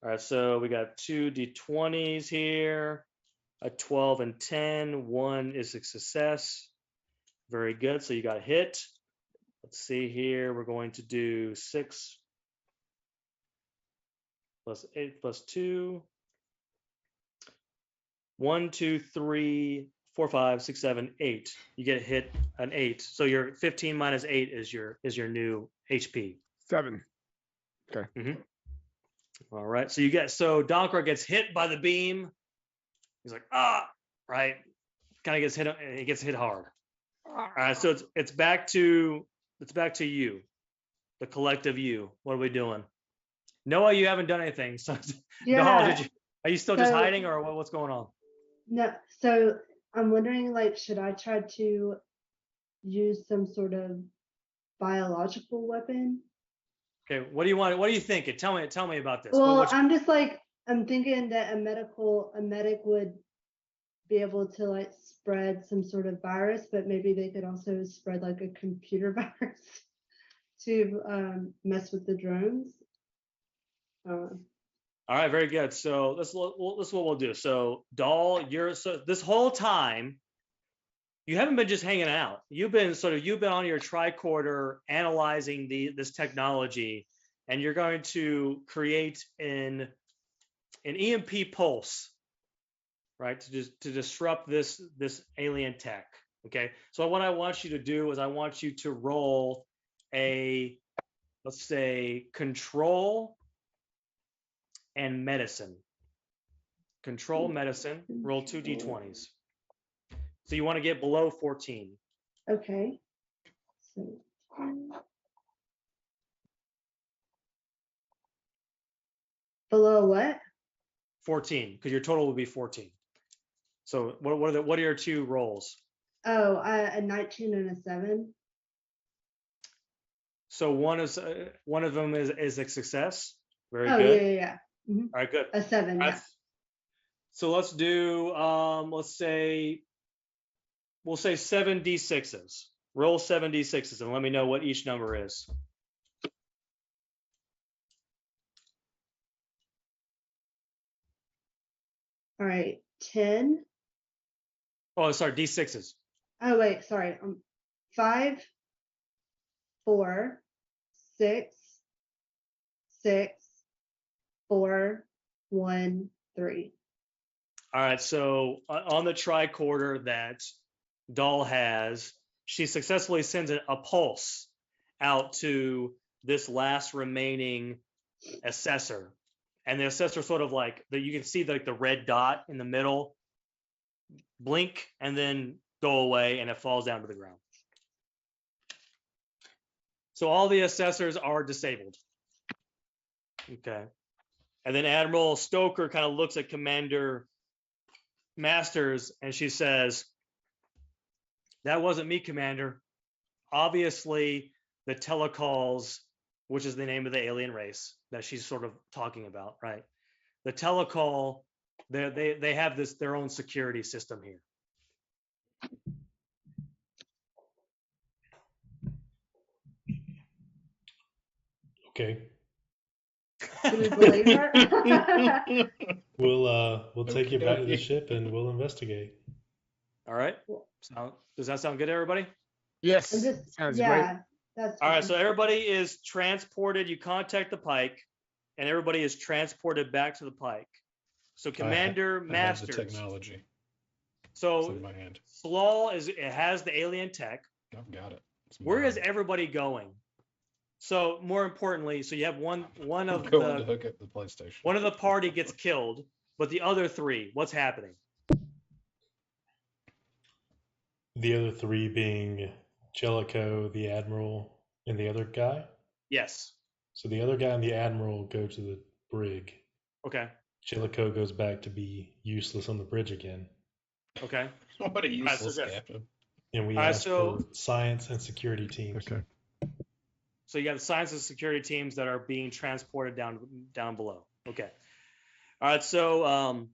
All right. So we got 2 D20s here, a 12 and 10. 1 is a success. Very good. So you got a hit. Let's see here. We're going to do 6 plus 8 plus 2. 1, 2, 3, 4, 5, 6, 7, 8. You get hit an 8. So your 15 minus 8 is your new HP. 7. All right. So Donkra gets hit by the beam. He's like, right. Kind of gets hit. He gets hit hard. All right. So it's back to you, the collective you. What are we doing? Noah, you haven't done anything. So Yeah. are you still just So- hiding, or what's going on? No, so I'm wondering, like, should I try to use some sort of biological weapon? Okay. What do you want? What are you thinking? Tell me about this. Well, I'm thinking that a medic would be able to like spread some sort of virus, but maybe they could also spread like a computer virus to mess with the drones. All right, very good. So this is what we'll do. So Doll, this whole time you haven't been just hanging out. You've been on your tricorder analyzing this technology, and you're going to create an EMP pulse, right, to disrupt this alien tech. Okay. So what I want you to do is I want you to roll a, let's say, control and medicine. Control medicine, roll 2 D20s. So you want to get below 14. Okay. So, below what? 14, because your total would be 14. So what are your 2 rolls? Oh, a 19 and a 7. So one of them is a success. Very Oh, good. yeah. Mhm. All right, good. A 7, All yeah. right. So let's do we'll say 7 D6s. Roll 7 D6s and let me know what each number is. All right, 10. Oh, sorry, D6s. Oh, wait, sorry. 5, 4, 6, 6, 4, 1, 3. All right, so on the tricorder that Doll has, she successfully sends a pulse out to this last remaining assessor. And the assessor sort of like, you can see like the red dot in the middle, blink, and then go away, and it falls down to the ground. So all the assessors are disabled. Okay. And then Admiral Stoker kind of looks at Commander Masters and she says, That wasn't me, Commander. Obviously, the telecalls, which is the name of the alien race that she's sort of talking about, right? The telecall, they have their own security system here. Okay. Do we believe her? We'll take you back to the Okay. ship and we'll investigate. All right. Does that sound good, everybody? Yes. I'm just, Sounds great. yeah, that's All right. fine. So everybody is transported. You contact the Pike, and everybody is transported back to the Pike. So Commander I have the Masters. technology. It's So in my hand. Slaw it has the alien tech. I've got it. It's Where is mine. everybody going? So more importantly, so you have one I'm of going to the hook up the PlayStation. one of the party gets killed, but the other three, what's happening? The other three being Jellicoe, the Admiral, and the other guy. Yes. So the other guy and the Admiral go to the brig. Okay. Jellicoe goes back to be useless on the bridge again. Okay. What a useless good. captain. And we All right, ask so- for science and security teams. Okay. So you got the science and security teams that are being transported down below. Okay. All right. So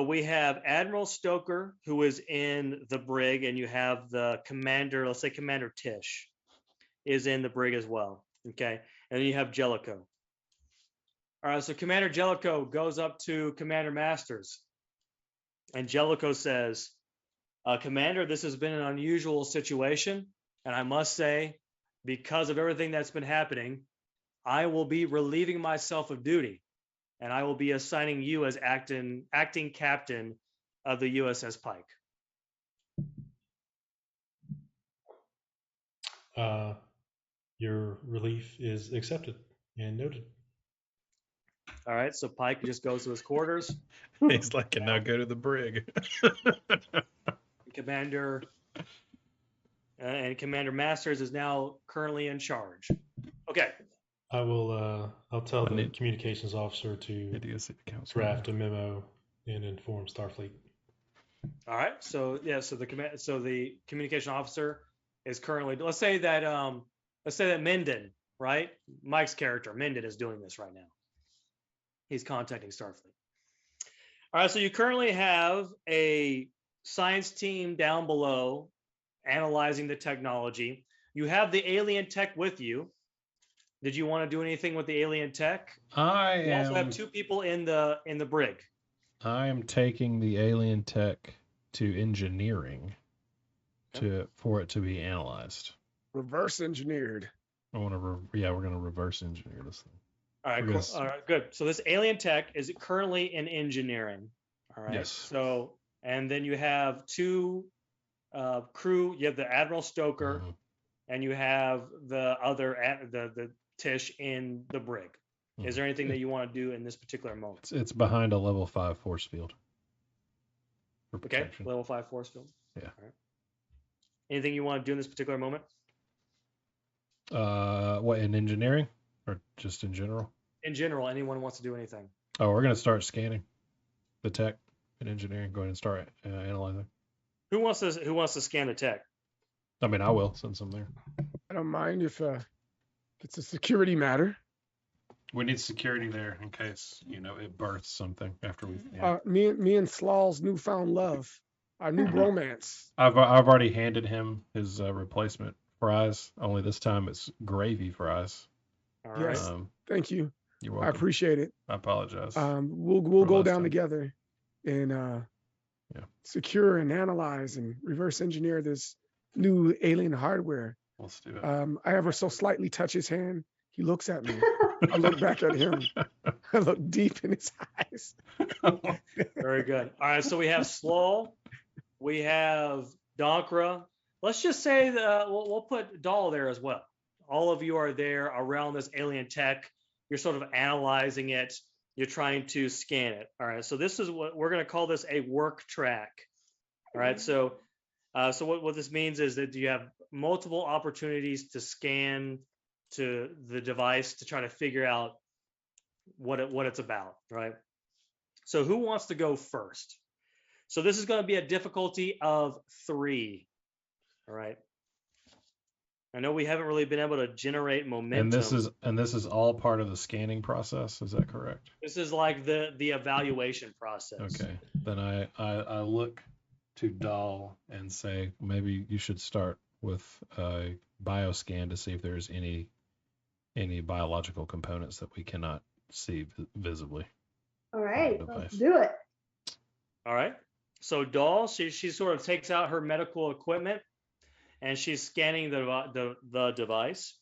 we have Admiral Stoker, who is in the brig, and you have the commander. Let's say Commander Tish is in the brig as well. Okay. And then you have Jellicoe. All right. So Commander Jellicoe goes up to Commander Masters, and Jellicoe says, Commander, this has been an unusual situation. And I must say, because of everything that's been happening, I will be relieving myself of duty, and I will be assigning you as acting captain of the USS Pike. Your relief is accepted and noted. All right, so Pike just goes to his quarters. He's like, and now go to the brig. Commander and Commander Masters is now currently in charge. Okay. I'll tell I the need- communications officer to Idiocy council. draft a memo and inform Starfleet. All right. So yeah. So the communication officer is currently. Let's say that Minden, right? Mike's character, Minden, is doing this right now. He's contacting Starfleet. All right. So you currently have a science team down below analyzing the technology. You have the alien tech with you. Did you want to do anything with the alien tech? I You also have am. two people in the brig. I am taking the alien tech to engineering for it to be analyzed. Reverse engineered. I want to. We're gonna reverse engineer this thing. All right, We're cool. gonna All right, good. So this alien tech is currently in engineering. All right. Yes. So and then you have two crew. You have the Admiral Stoker, Mhm. and you have the other the Tish in the brig. Is there anything that you want to do in this particular moment? It's behind a level 5 force field. For Okay, protection. level 5 force field. Yeah. All right. Anything you want to do in this particular moment? What, in engineering or just in general? In general, anyone wants to do anything? Oh, we're gonna start scanning the tech in engineering. Go ahead and start analyzing. Who wants to scan the tech? I mean, I will since I'm there. I don't mind if it's a security matter. We need security there in case it births something after we. Me and Slaw's newfound love, our new bromance. I've already handed him his replacement fries. Only this time it's gravy fries. All right. Yes. Thank you. You're I welcome. appreciate it. I apologize. We'll For go last down time. together and secure and analyze and reverse engineer this new alien hardware. Let's do it. I ever so slightly touch his hand. He looks at me. I look back at him. I look deep in his eyes. Very good. All right, so we have Slow, we have Donkra. Let's just say that we'll put Dahl there as well. All of you are there around this alien tech. You're sort of analyzing it. You're trying to scan it. All right, so this is what we're going to call this a work track. All right, so what this means is that you have multiple opportunities to scan to the device to try to figure out what it's about, right? So who wants to go first? So this is going to be a difficulty of 3. All right. I know we haven't really been able to generate momentum. And this is all part of the scanning process. Is that correct? This is like the evaluation process. Okay. Then I look to Dahl and say maybe you should start with a bioscan to see if there's any biological components that we cannot see visibly. All right, device. let's do it. All right. So Dahl, she sort of takes out her medical equipment and she's scanning the device.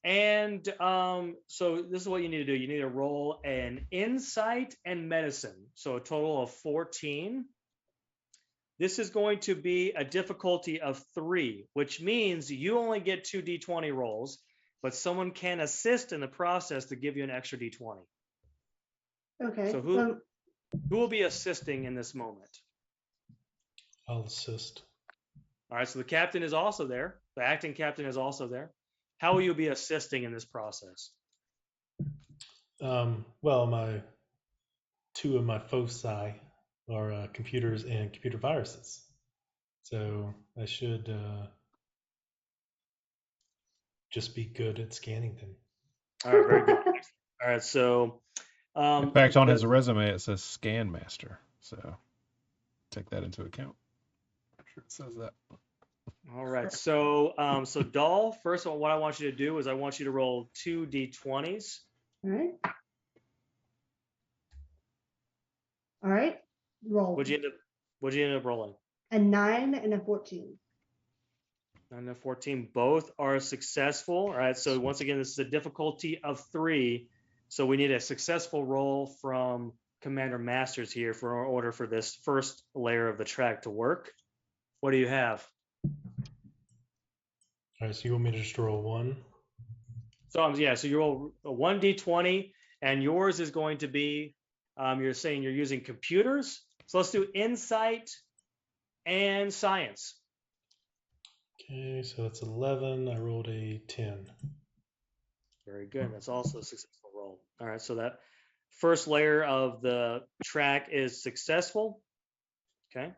And so this is what you need to do. You need to roll an insight and medicine. So a total of 14. This is going to be a difficulty of 3, which means you only get 2 D20 rolls, but someone can assist in the process to give you an extra D20. Okay. So who will be assisting in this moment? I'll assist. All right, so the captain is also there. The acting captain is also there. How will you be assisting in this process? Well, 2 of my foci are computers and computer viruses. So I should just be good at scanning them. All right, very good. All right, so In fact, on his resume it says Scan Master, so take that into account. I'm sure it says that. all right, so so Dahl, first of all, what I want you to do is I want you to roll 2 D20s. All right. All right. Roll. What'd you end up rolling? A 9 and a 14. 9 and 14, both are successful. All right, so once again, this is a difficulty of 3. So we need a successful roll from Commander Masters here in order for this first layer of the track to work. What do you have? All right, so you want me to just roll 1? So yeah, so you roll a 1 D20, and yours is going to be, you're saying you're using computers. So let's do insight and science. Okay, so that's 11. I rolled a 10. Very good. That's also a successful roll. All right, so that first layer of the track is successful. Okay.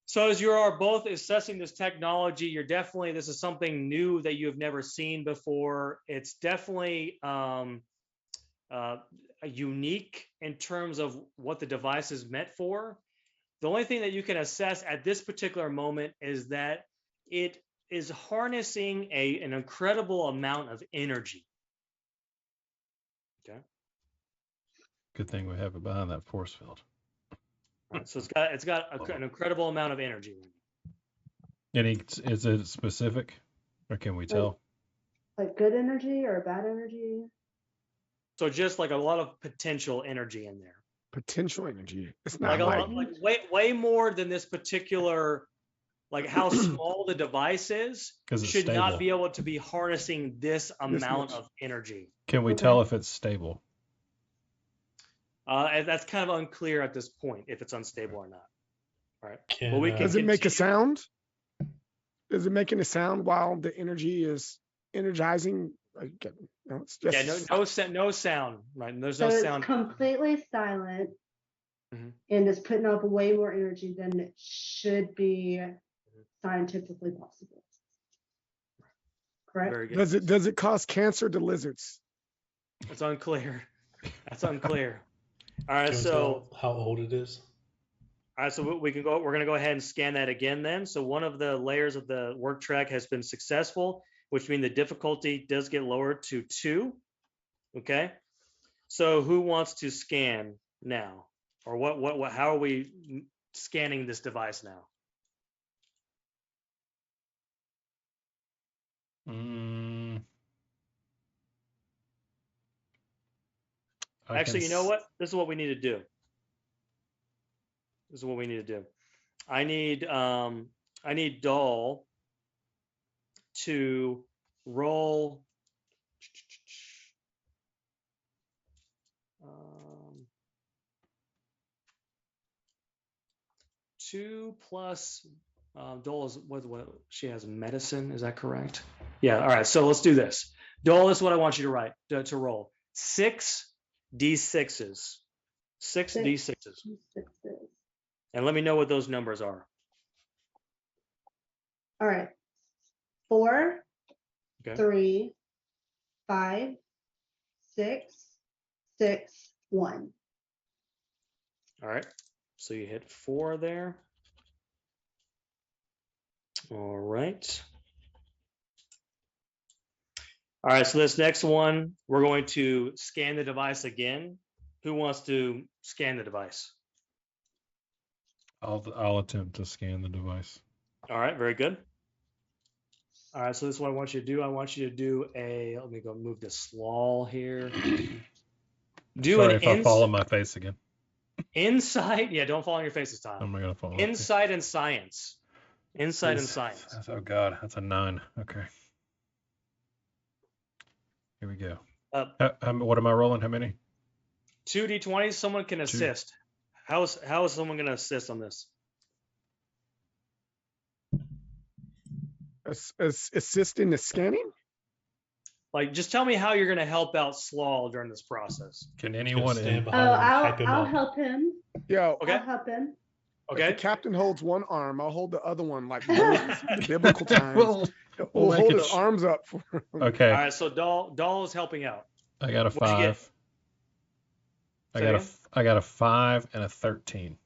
So as you are both assessing this technology, this is something new that you have never seen before. It's definitely unique in terms of what the device is meant for. The only thing that you can assess at this particular moment is that it is harnessing an incredible amount of energy. Okay. Good thing we have it behind that force field. Right, so it's got an incredible amount of energy. Is it specific, or can we tell? Like good energy or bad energy? So just like a lot of potential energy in there. Potential energy. It's Like not way more than this particular, like how small the device is, Because it's should stable. not be able to be harnessing this amount much. of energy. Can we Okay. tell if it's stable? And that's kind of unclear at this point if it's unstable or not. All right. Can, Well, we can Does it make a continue. sound? Is it making a sound while the energy is energizing? Like, no, it's just Yeah, no sound. Right. And there's So no it's sound. completely silent Mhm. and it's putting up way more energy than it should be scientifically possible. Correct? Very good. Does it cause cancer to lizards? It's unclear. That's unclear. All right. can we So tell how old it is? all right, so we're going to go ahead and scan that again then. So one of the layers of the work track has been successful, which means the difficulty does get lowered to 2. Okay. So who wants to scan now? Or how are we scanning this device now? Actually, you know what? This is what we need to do. I need Dahl to roll 2 plus Dole is what she has medicine. Is that correct? Yeah. All right. So let's do this. Dole, this is what I want you to roll 6 D6s. 6 Six. D6s. 6s. And let me know what those numbers are. All right. 4, Okay. 3, 5, 6, 6, 1. All right. So you hit 4 there. All right. All right. So this next one, we're going to scan the device again. Who wants to scan the device? I'll attempt to scan the device. All right. Very good. All right. So this is what I want you to do. I want you to do a, let me go move this slaw here. Do Sorry an if I fall on my face again. insight. Yeah, don't fall on your face this time. I'm not gonna fall. on my face. Insight and science. Insight and science. Oh God, that's a 9. Okay. Here we go. What am I rolling? How many? 2 D20s. Someone can assist. How is someone going to assist on this? Assist in the scanning? Like, just tell me how you're going to help out Slaw during this process. Can Just anyone stand in? Oh, behind him and hype him I'll up. help him. Yeah. Okay. I'll help him. If Okay. the captain holds one arm, I'll hold the other one like Moses in biblical times. Well, We'll make hold it his arms up for him. okay. All right. So Doll is helping out. I got a What'd you get? 5. Say again? I got a 5 and a 13.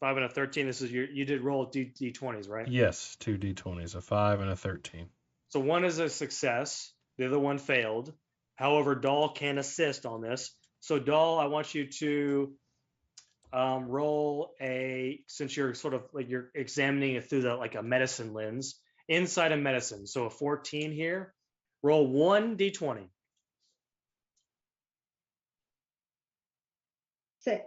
5 and a 13. This is you did roll D20s, right? Yes, 2 D20s, a 5 and a 13. So one is a success. The other one failed. However, Doll can assist on this. So Doll, I want you to roll since you're sort of like you're examining it through like a medicine lens, inside of medicine. So a 14 here. Roll 1 D20. 6.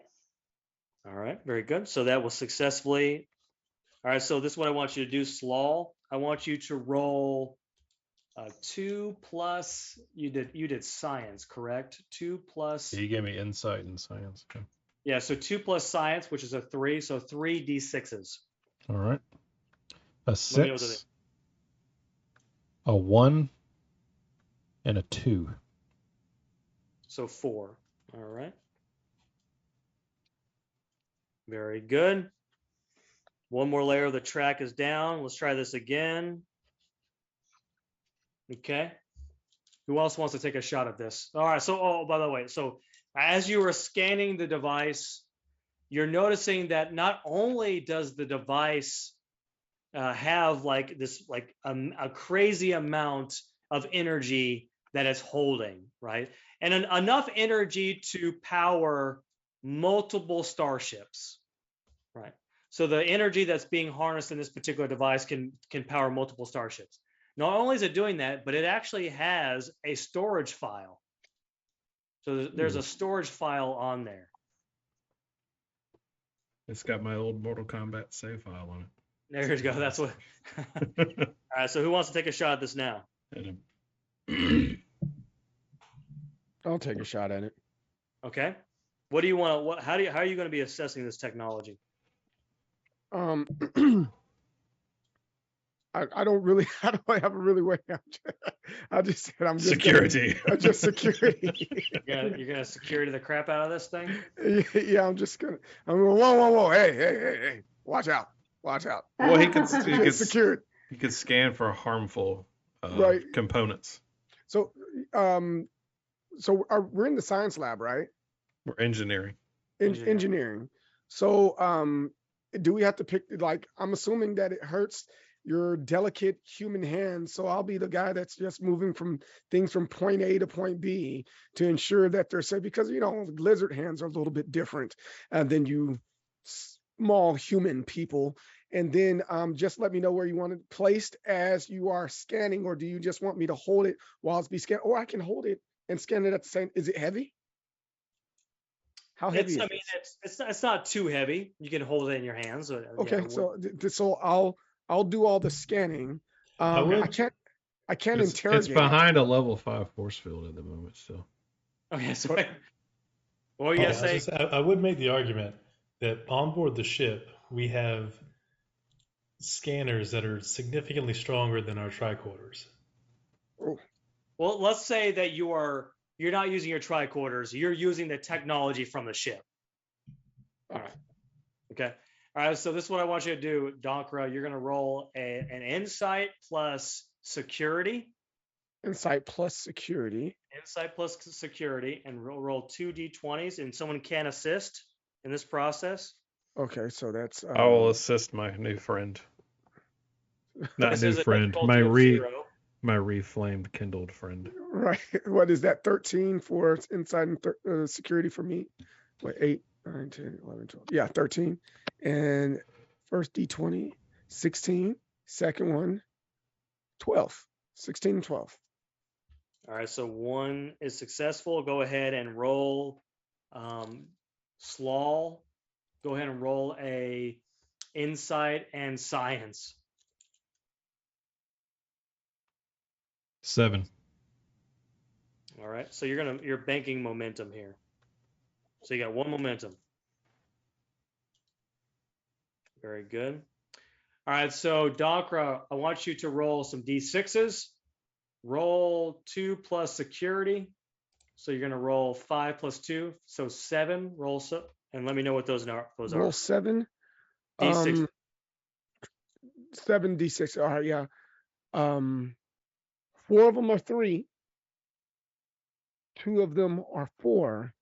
All right, very good. So that was successfully. All right, so this is what I want you to do, Slaw. I want you to roll 2 plus. You did science, correct? 2 plus. You gave me insight and science. Okay. Yeah, so 2 plus science, which is a 3, so 3 D6s. All right. A Let me know what 6, a 1, and a 2. So 4. All right. Very good. One more layer of the track is down. Let's try this again. Okay. Who else wants to take a shot at this? All right. So, by the way, so as you are scanning the device, you're noticing that not only does the device have like this, like a crazy amount of energy that it's holding, right? And enough energy to power multiple starships, right? So the energy that's being harnessed in this particular device can power multiple starships. Not only is it doing that, but it actually has a storage file. So there's a storage file on there. It's got my old Mortal Kombat save file on There you go. That's what. it. All right. So who wants to take a shot at this now? I'll take a shot at it. Okay. What do you want? How are you going to be assessing this technology? I don't really. I don't have a really way. I just said I'm just Security. Just security. You're gonna security the crap out of this thing. Yeah, I'm going. Whoa! Hey! Watch out! Well, he could Secured. he could scan for harmful Right. components. So, we're in the science lab, right? Or engineering. Engineering. So, do we have to pick? Like, I'm assuming that it hurts your delicate human hands. So I'll be the guy that's just moving things from point A to point B to ensure that they're safe, because lizard hands are a little bit different than you small human people. And then just let me know where you want it placed as you are scanning, or do you just want me to hold it while it's being scanned? Or I can hold it and scan it at the same. Is it heavy? How heavy is it? It's not too heavy. You can hold it in your hands. Okay, so I'll do all the scanning. I can't interrogate. It's behind a level 5 force field at the moment still. Okay, so what were you gonna say? I would make the argument that on board the ship we have scanners that are significantly stronger than our tricorders. Well, let's say that you're not using your tricorders. You're using the technology from the ship. All right. Okay. All right. So this is what I want you to do, Donkra. You're going to roll an insight plus security. Insight plus security. Insight plus security, and roll 2d20s, and someone can assist in this process. Okay, so that's I will assist my new friend. Not This new is a friend. difficulty of 0. My reflamed kindled friend. right. What is that? 13 for insight and security for me. What, 8, 9, 10, 11, 12. Yeah, 13. And first D20, 16. Second one, 12. 16 and 12. All right. So 1 is successful. Go ahead and roll. Slaw, go ahead and roll a insight and science. 7. All right. So you're banking momentum here. So you got 1 momentum. Very good. All right. So Donkra, I want you to roll some D6s. Roll 2 plus security. So you're going to roll 5 plus 2. So 7. And let me know what those are. Roll 7. D6. 7 D6. All right, yeah. 4 of them are 3. 2 of them are 4.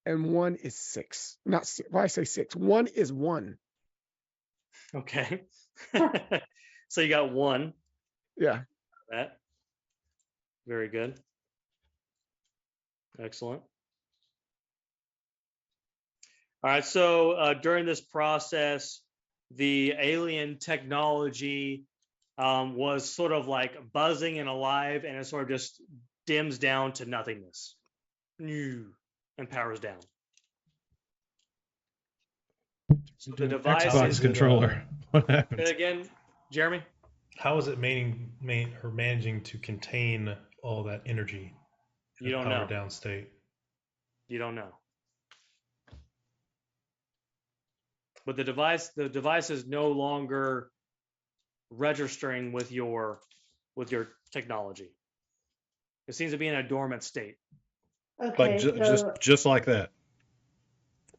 And 1 is 6. Not 6. Why I say 6? 1 is 1. Okay. So you got 1. Yeah. That. Very good. Excellent. All right. So during this process, the alien technology was sort of like buzzing and alive, and it sort of just dims down to nothingness and powers down. So the device Xbox is controller. What happened? again, Jeremy. How is it managing to contain all that energy in You a don't power know. down state? You don't know. But the device is no longer registering with your technology. It seems to be in a dormant state. Okay, so Just like that.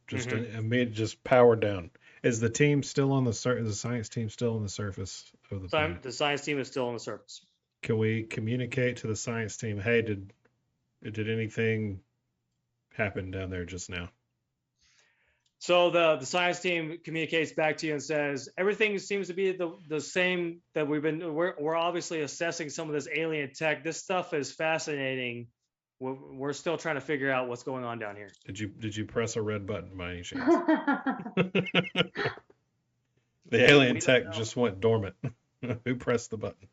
Just Mhm. just powered down. Is the team still on the Is the science team still on the surface of the plane? The science team is still on the surface. Can we communicate to the science team? Hey, did anything happen down there just now? So the science team communicates back to you and says everything seems to be the same that we're obviously assessing some of this alien tech. This stuff is fascinating. We're still trying to figure out what's going on down here. Did you press a red button by any chance? The alien tech just went dormant. Who pressed the button?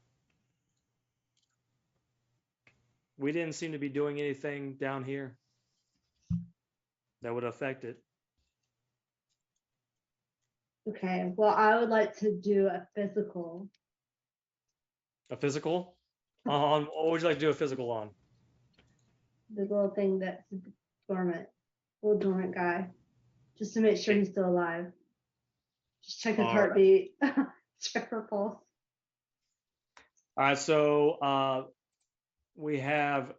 We didn't seem to be doing anything down here that would affect it. okay, well, I would like to do a physical. A physical? On what would you like to do a physical on? The little thing that's dormant, little dormant guy, just to make sure he's still alive. Just check his All right. heartbeat, check her pulse. All right, so we have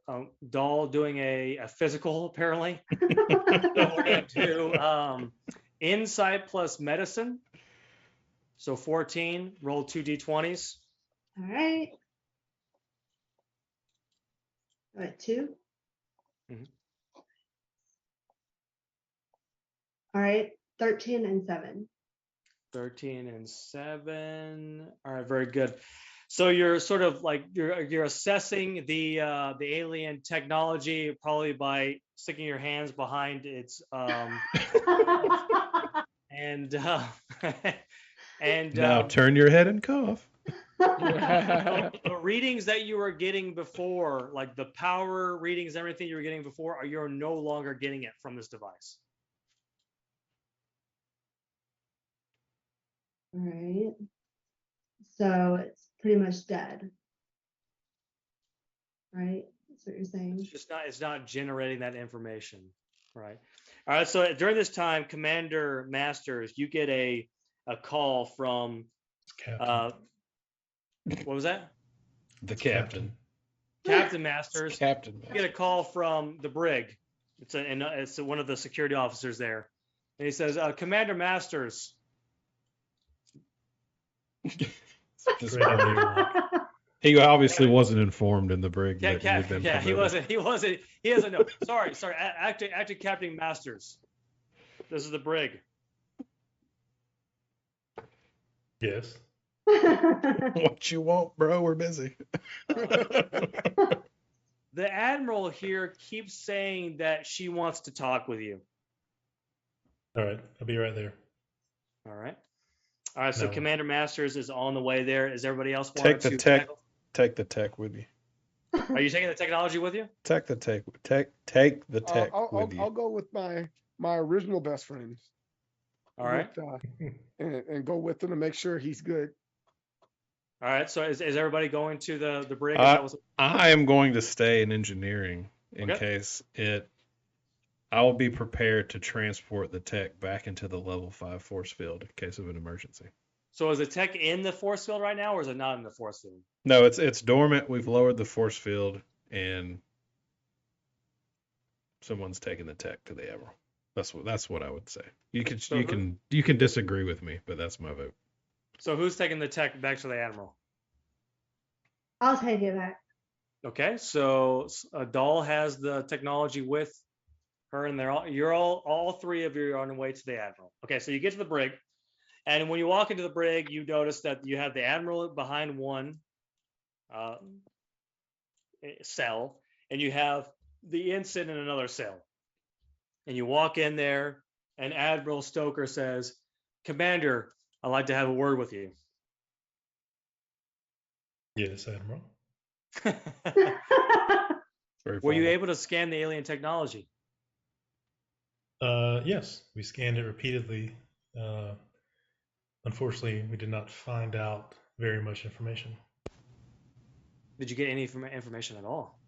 Doll doing a physical apparently. So we're going to do insight plus medicine. So 14, roll 2 d20s. All right. All right, 2. Mhm. All right, 13 and 7. 13 and 7. All right, very good. So you're sort of like you're assessing the alien technology probably by sticking your hands behind its and Now turn your head and cough. the readings that you were getting before, like the power readings, everything you were getting before, you're no longer getting it from this device. All right. So it's pretty much dead. Right? That's what you're saying. It's not generating that information. Right. All right. So during this time, Commander Masters, you get a call from Captain. What was that? The captain. Captain Masters. Captain. You get a call from the brig. It's one of the security officers there. And he says, Commander Masters. This Great brig. idea. He obviously wasn't informed in the brig that he had been Yeah, he promoted. wasn't. He doesn't know. Sorry. Acting Captain Masters. This is the brig. Yes. What you want, bro? We're busy. The Admiral here keeps saying that she wants to talk with you. All right. I'll be right there. All right. All right. So No. Commander Masters is on the way there. Is everybody else Take wanting the to tech. tackle? Take the tech with you. Are you taking the technology with you? Take the tech. Take the tech I'll with you. I'll go with my original best friends. All right. And go with him to make sure he's good. All right. So is everybody going to the brig? I am going to stay in engineering in Okay. case it. I will be prepared to transport the tech back into the level 5 force field in case of an emergency. So is the tech in the force field right now, or is it not in the force field? No, it's dormant. We've lowered the force field, and someone's taking the tech to the Admiral. That's what I would say. You can disagree with me, but that's my vote. So who's taking the tech back to the Admiral? I'll take it back. Okay. So Dahl has the technology with her, and you're all three of you are on the way to the Admiral. Okay. So you get to the brig, and when you walk into the brig, you notice that you have the Admiral behind one cell, and you have the ensign in another cell. And you walk in there, and Admiral Stoker says, "Commander, I'd like to have a word with you." Yes, Admiral. Were you able to scan the alien technology? Yes, we scanned it repeatedly. Unfortunately, we did not find out very much information. Did you get any information at all?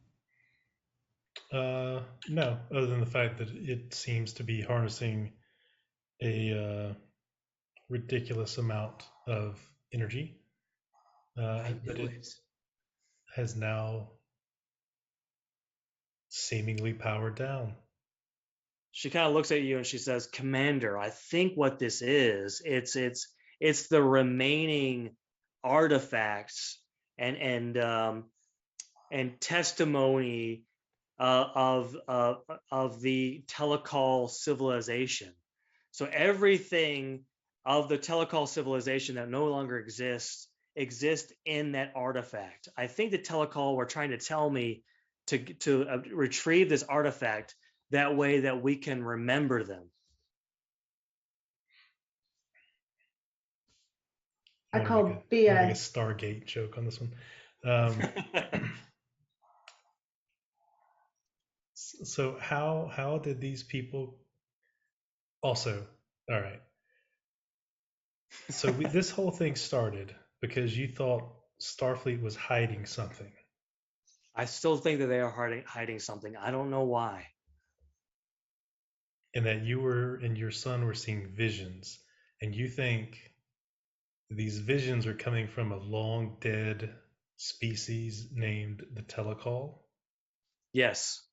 No, other than the fact that it seems to be harnessing a ridiculous amount of energy that it has now seemingly powered down. She kind of looks at you and she says, "Commander, I think what this is, it's the remaining artifacts and testimony of the telecall civilization. So everything of the telecall civilization that no longer exists in that artifact. I think the telecall were trying to tell me to retrieve this artifact that way that we can remember them." I call Make a BS. Stargate joke on this one. So how did these people also? All right. So this whole thing started because you thought Starfleet was hiding something. I still think that they are hiding something. I don't know why. And that you and your son were seeing visions, and you think these visions are coming from a long dead species named the telecall. Yes.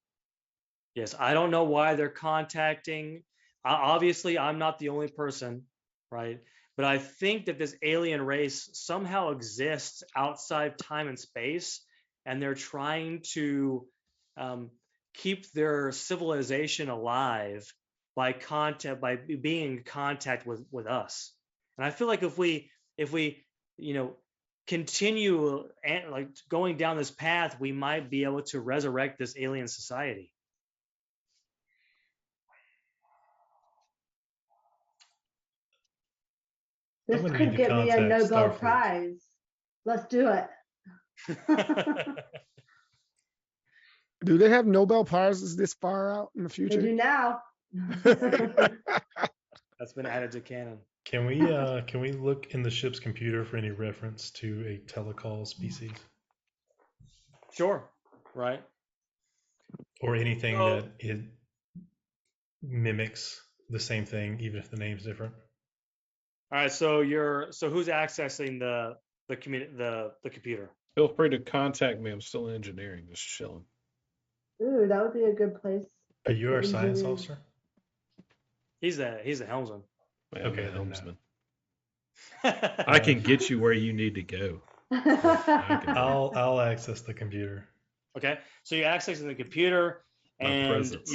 I don't know why they're contacting. Obviously, I'm not the only person, right? But I think that this alien race somehow exists outside time and space, and they're trying to keep their civilization alive by being in contact with us. And I feel like if we continue like going down this path, we might be able to resurrect this alien society. This could get me a Nobel Prize. Let's do it. Do they have Nobel Prizes this far out in the They future? do now. That's been added to canon. Can we look in the ship's computer for any reference to a telecall species? Sure. Right. Or anything that it mimics the same thing, even if the name's different. All right. So who's accessing the computer? Feel free to contact me. I'm still in engineering, just chilling. Ooh, that would be a good place. Are you our science officer? He's the helmsman. Man, Okay, the then no. helmsman. I can get you where you need to go. I can do it. I'll access the computer. Okay, so you're accessing the computer, My and presence.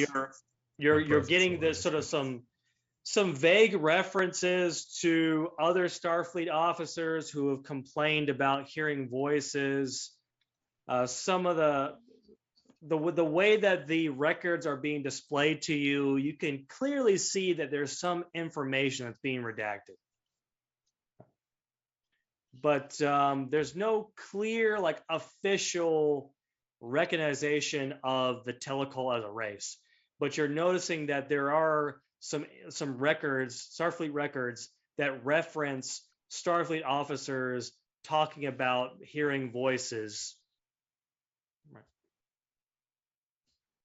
you're presence getting this sort of some vague references to other Starfleet officers who have complained about hearing voices. Some of the way that the records are being displayed to you, you can clearly see that there's some information that's being redacted. But there's no clear, like, official recognition of the telecall as a race. But you're noticing that there are some records, Starfleet records, that reference Starfleet officers talking about hearing voices.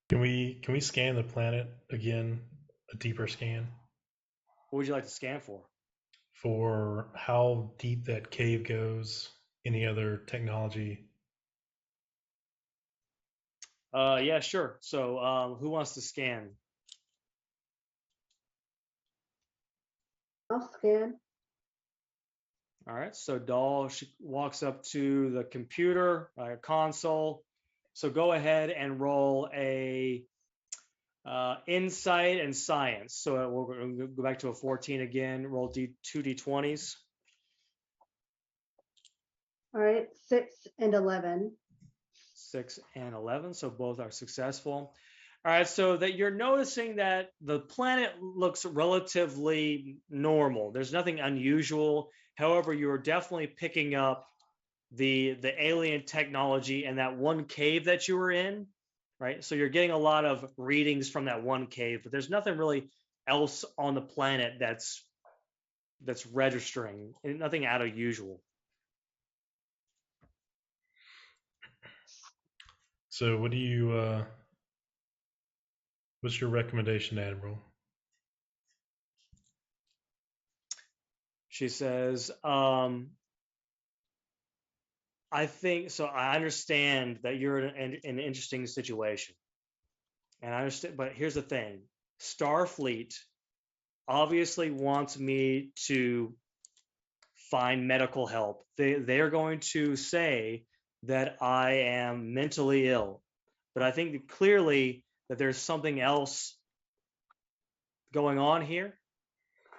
Can we scan the planet again? A deeper scan What would you like to scan for how deep that cave goes. Any other technology? Yeah, sure. So who wants to scan? I'll scan. All right, so Doll, she walks up to the computer console. So go ahead and roll a insight and science. So we'll go back to a 14 again. Roll two d20s. All right, 6 and 11. 6 and 11. So both are successful. All right, so that you're noticing that the planet looks relatively normal. There's nothing unusual. However, you're definitely picking up the alien technology in that one cave that you were in, right? So you're getting a lot of readings from that one cave, but there's nothing really else on the planet that's registering, nothing out of usual. So what do you? What's your recommendation, Admiral? She says, I think so. I understand that you're in an interesting situation, and I understand. But here's the thing: Starfleet obviously wants me to find medical help. They're going to say that I am mentally ill, but I think that clearly that there's something else going on here,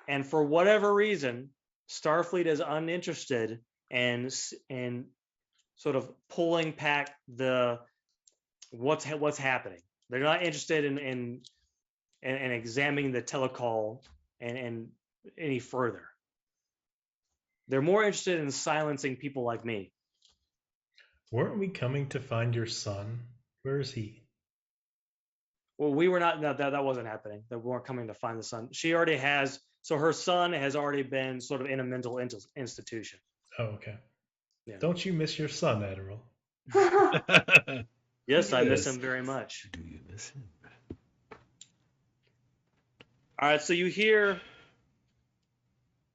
and for whatever reason, Starfleet is uninterested in sort of pulling back the what's happening. They're not interested in examining the telecall and any further. They're more interested in silencing people like me. Weren't we coming to find your son? Where is he? Well, we were not. No, that wasn't happening. That we weren't coming to find the son. She already has. So her son has already been sort of in a mental institution. Oh, okay. Yeah. Don't you miss your son, Admiral? Yes, I miss Yes. him very much. Do you miss him? All right, so you hear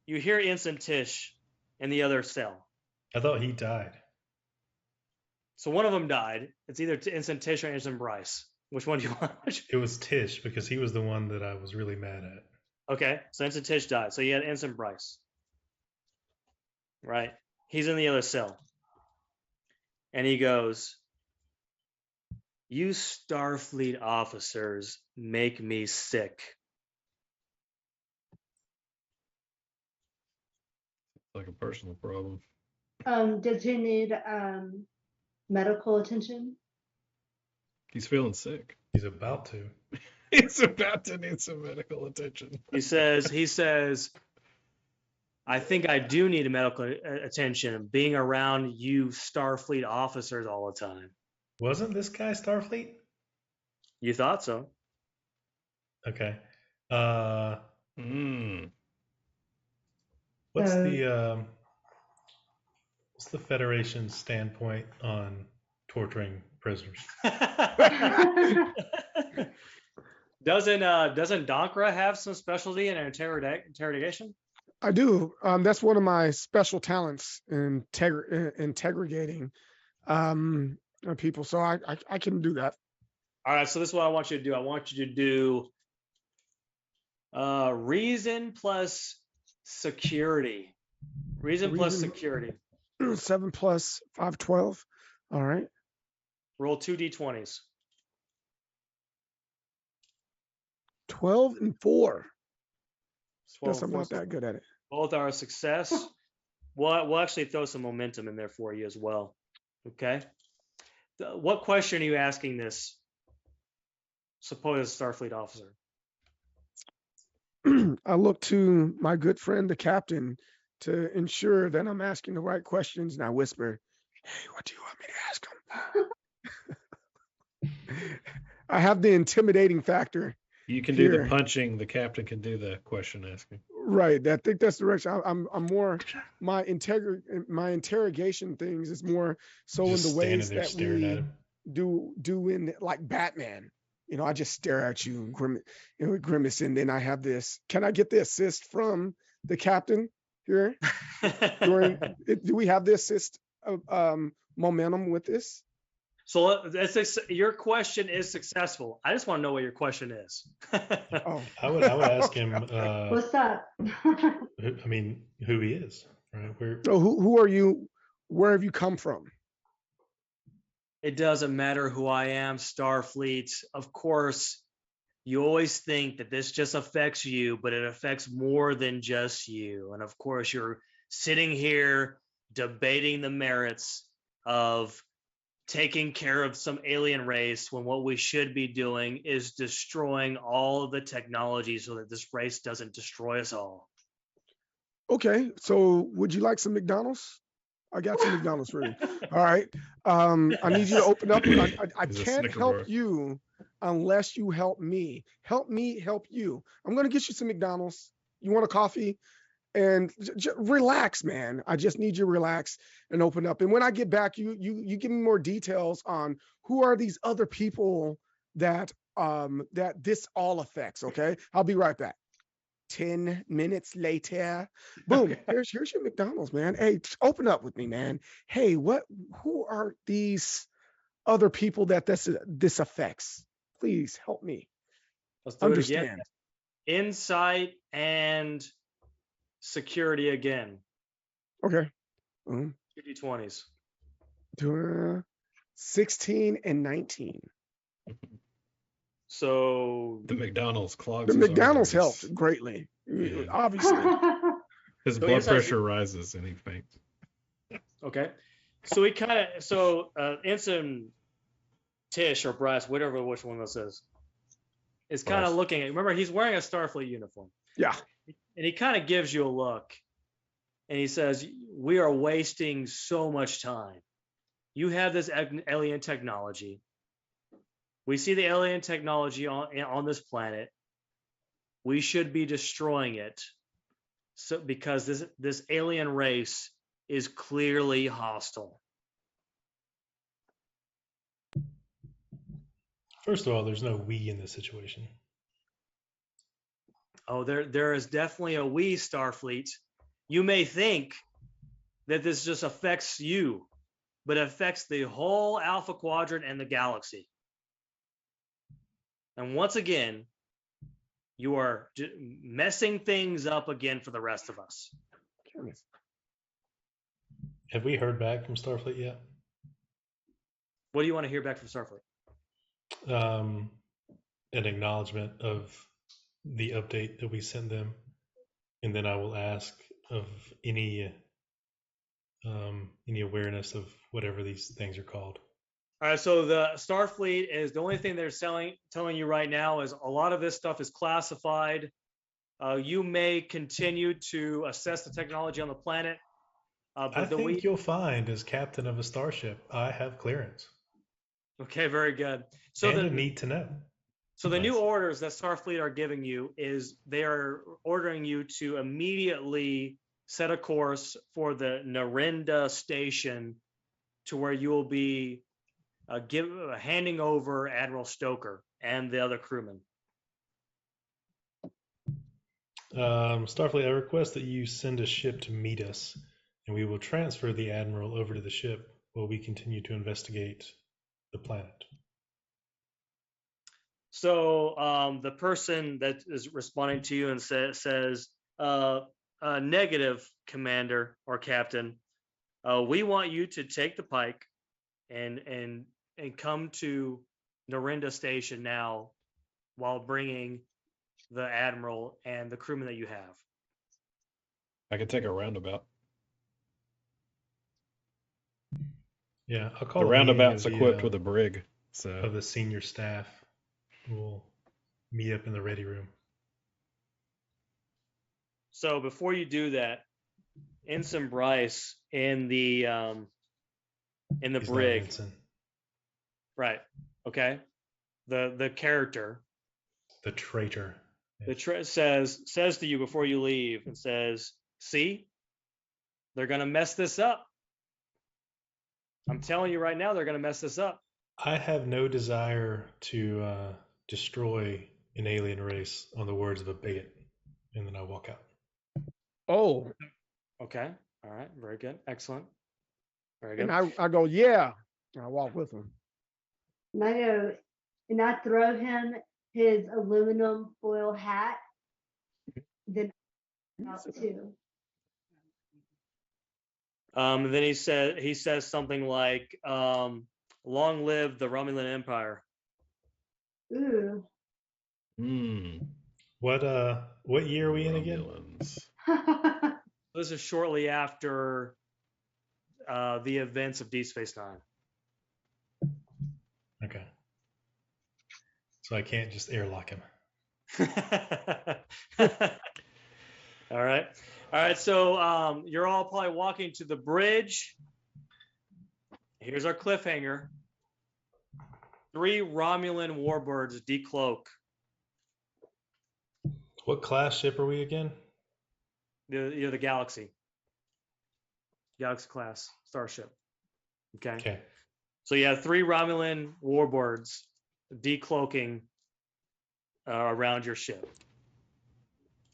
Ensign Tish in the other cell. I thought he died. So one of them died. It's either Ensign Tish or Ensign Bryce. Which one do you want? It was Tish because he was the one that I was really mad at. Okay, so Ensign Tish died. So you had Ensign Bryce. Right? He's in the other cell. And he goes, "You Starfleet officers make me sick." Like a personal problem. Did you need medical attention? He's feeling sick. He's about to. He's about to need some medical attention. He says, "I think I do need medical attention being around you Starfleet officers all the time." Wasn't this guy Starfleet? You thought so? Okay. What's So- the Federation's standpoint on torturing prisoners? Doesn't Donkra have some specialty in interrogation? I do. That's one of my special talents in integrating people. So I can do that. All right, so this is what I want you to do. I want you to do Reason plus security. Reason plus Reason- security. 7 plus 5, 12. All right. Roll 2d20s. 12 and 4. 12 Guess I'm not that good at it. Both are a success. We'll actually throw some momentum in there for you as well. Okay. What question are you asking this supposed Starfleet officer? I look to my good friend, the captain, to ensure that I'm asking the right questions. And I whisper, "Hey, what do you want me to ask him?" I have the intimidating factor. You can do the Here. punching. The captain can do the question asking. Right. I think that's the direction. I'm more my interrogation things is more so Just in the standing ways there that staring at we him. do in like Batman. I just stare at you and grimace, and then I have this. Can I get the assist from the captain here? Do we have the assist momentum with this? So your question is successful. I just want to know what your question is. Oh, I would ask him. What's up? Who he is, right? So who are you? Where have you come from? It doesn't matter who I am, Starfleet. Of course, you always think that this just affects you, but it affects more than just you. And of course, you're sitting here debating the merits of taking care of some alien race when what we should be doing is destroying all of the technology so that this race doesn't destroy us all. Okay, so would you like some McDonald's? I got some McDonald's for you. All right. I need you to open up. I He's a can't Snicker help bar. you unless you help me. Help me help you. I'm going to get you some McDonald's. You want a coffee? And relax, man. I just need you to relax and open up. And when I get back, you give me more details on who are these other people that that this all affects. Okay. I'll be right back. 10 minutes later, boom, here's your McDonald's, man. Hey, open up with me, man. Hey, who are these other people that this affects? Please help me Let's do understand. it again. Insight and security again. Okay. 2d20s. 16 and 19. So The McDonald's clogs. The his McDonald's arteries. helped greatly, Yeah. obviously. His So blood inside- pressure rises and he faints. okay. So he kind of Ensign Tish or Brass, whatever which one this is kind of Brass. looking at. Remember, he's wearing a Starfleet uniform. Yeah. And he kind of gives you a look, and he says, "We are wasting so much time. You have this alien technology. We see the alien technology on this planet. We should be destroying it, so because this alien race is clearly hostile." First of all, there's no we in this situation. Oh, there is definitely a we, Starfleet. You may think that this just affects you, but it affects the whole Alpha Quadrant and the galaxy. And once again, you are messing things up again for the rest of us. Have we heard back from Starfleet yet? What do you want to hear back from Starfleet? An acknowledgement of the update that we sent them, and then I will ask of any awareness of whatever these things are called. All right, so the Starfleet is the only thing they're telling you right now is a lot of this stuff is classified. You may continue to assess the technology on the planet. I think you'll find, as captain of a starship, I have clearance. Okay, very good. So and a need to know. So the new orders that Starfleet are giving you is they are ordering you to immediately set a course for the Narinda station, to where you will be handing over Admiral Stoker and the other crewmen. Starfleet, I request that you send a ship to meet us, and we will transfer the Admiral over to the ship while we continue to investigate the planet. So the person that is responding to you and says, negative, Commander or Captain. We want you to take the pike and come to Narinda Station now, while bringing the admiral and the crewmen that you have. I could take a roundabout. Yeah, I'll call The a meeting roundabout's of equipped with a brig, so of the senior staff. We'll meet up in the ready room. So before you do that, Ensign Bryce in the He's not brig, Vincent. right? Okay, the character, The traitor. says to you before you leave, and says, "See, they're gonna mess this up. I'm telling you right now, they're gonna mess this up." I have no desire to destroy an alien race, on the words of a bigot. And then I walk out. Oh, Okay, all right, very good, excellent, very good. and I go, yeah. And I walk with him. And I go, and I throw him his aluminum foil hat. Then out too. Then he says something like, "Long live the Romulan Empire." Ooh. What year are we in again? Romulans. This is shortly after the events of Deep Space Nine. Okay. So I can't just airlock him. All right. So you're all probably walking to the bridge. Here's our cliffhanger. 3 Romulan warbirds decloak. What class ship are we again? The Galaxy class starship. Okay. Okay. So you have 3 Romulan warbirds decloaking around your ship.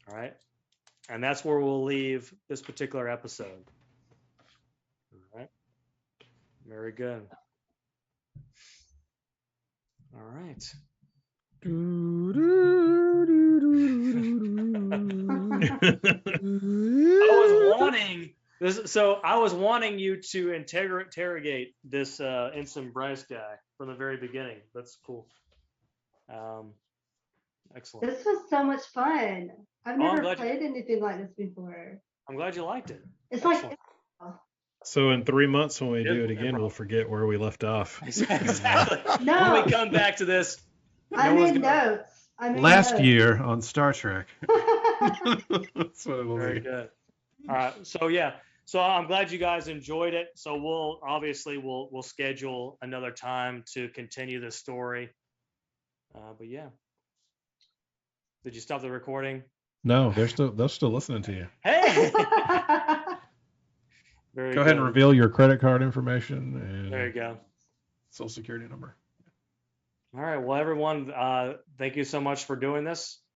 All right. And that's where we'll leave this particular episode. All right. Very good. All right. I was wanting you to interrogate this Ensign Bryce guy from the very beginning. That's cool. Excellent. This was so much fun. I've I'm never glad played anything like this before. I'm glad you liked it. It's Excellent. like So in 3 months, when we do it no again, problem. we'll forget where we left off. Exactly. No. When we come back to this, I no one's made gonna- notes. I made Last notes. year on Star Trek. That's what it will Very be. good. All right. So yeah. So I'm glad you guys enjoyed it. So we'll schedule another time to continue the story. But yeah. Did you stop the recording? No, they're still listening to you. Hey. Very Go ahead and good. reveal your credit card information There you and go. social security number. All right. Well, everyone, thank you so much for doing this.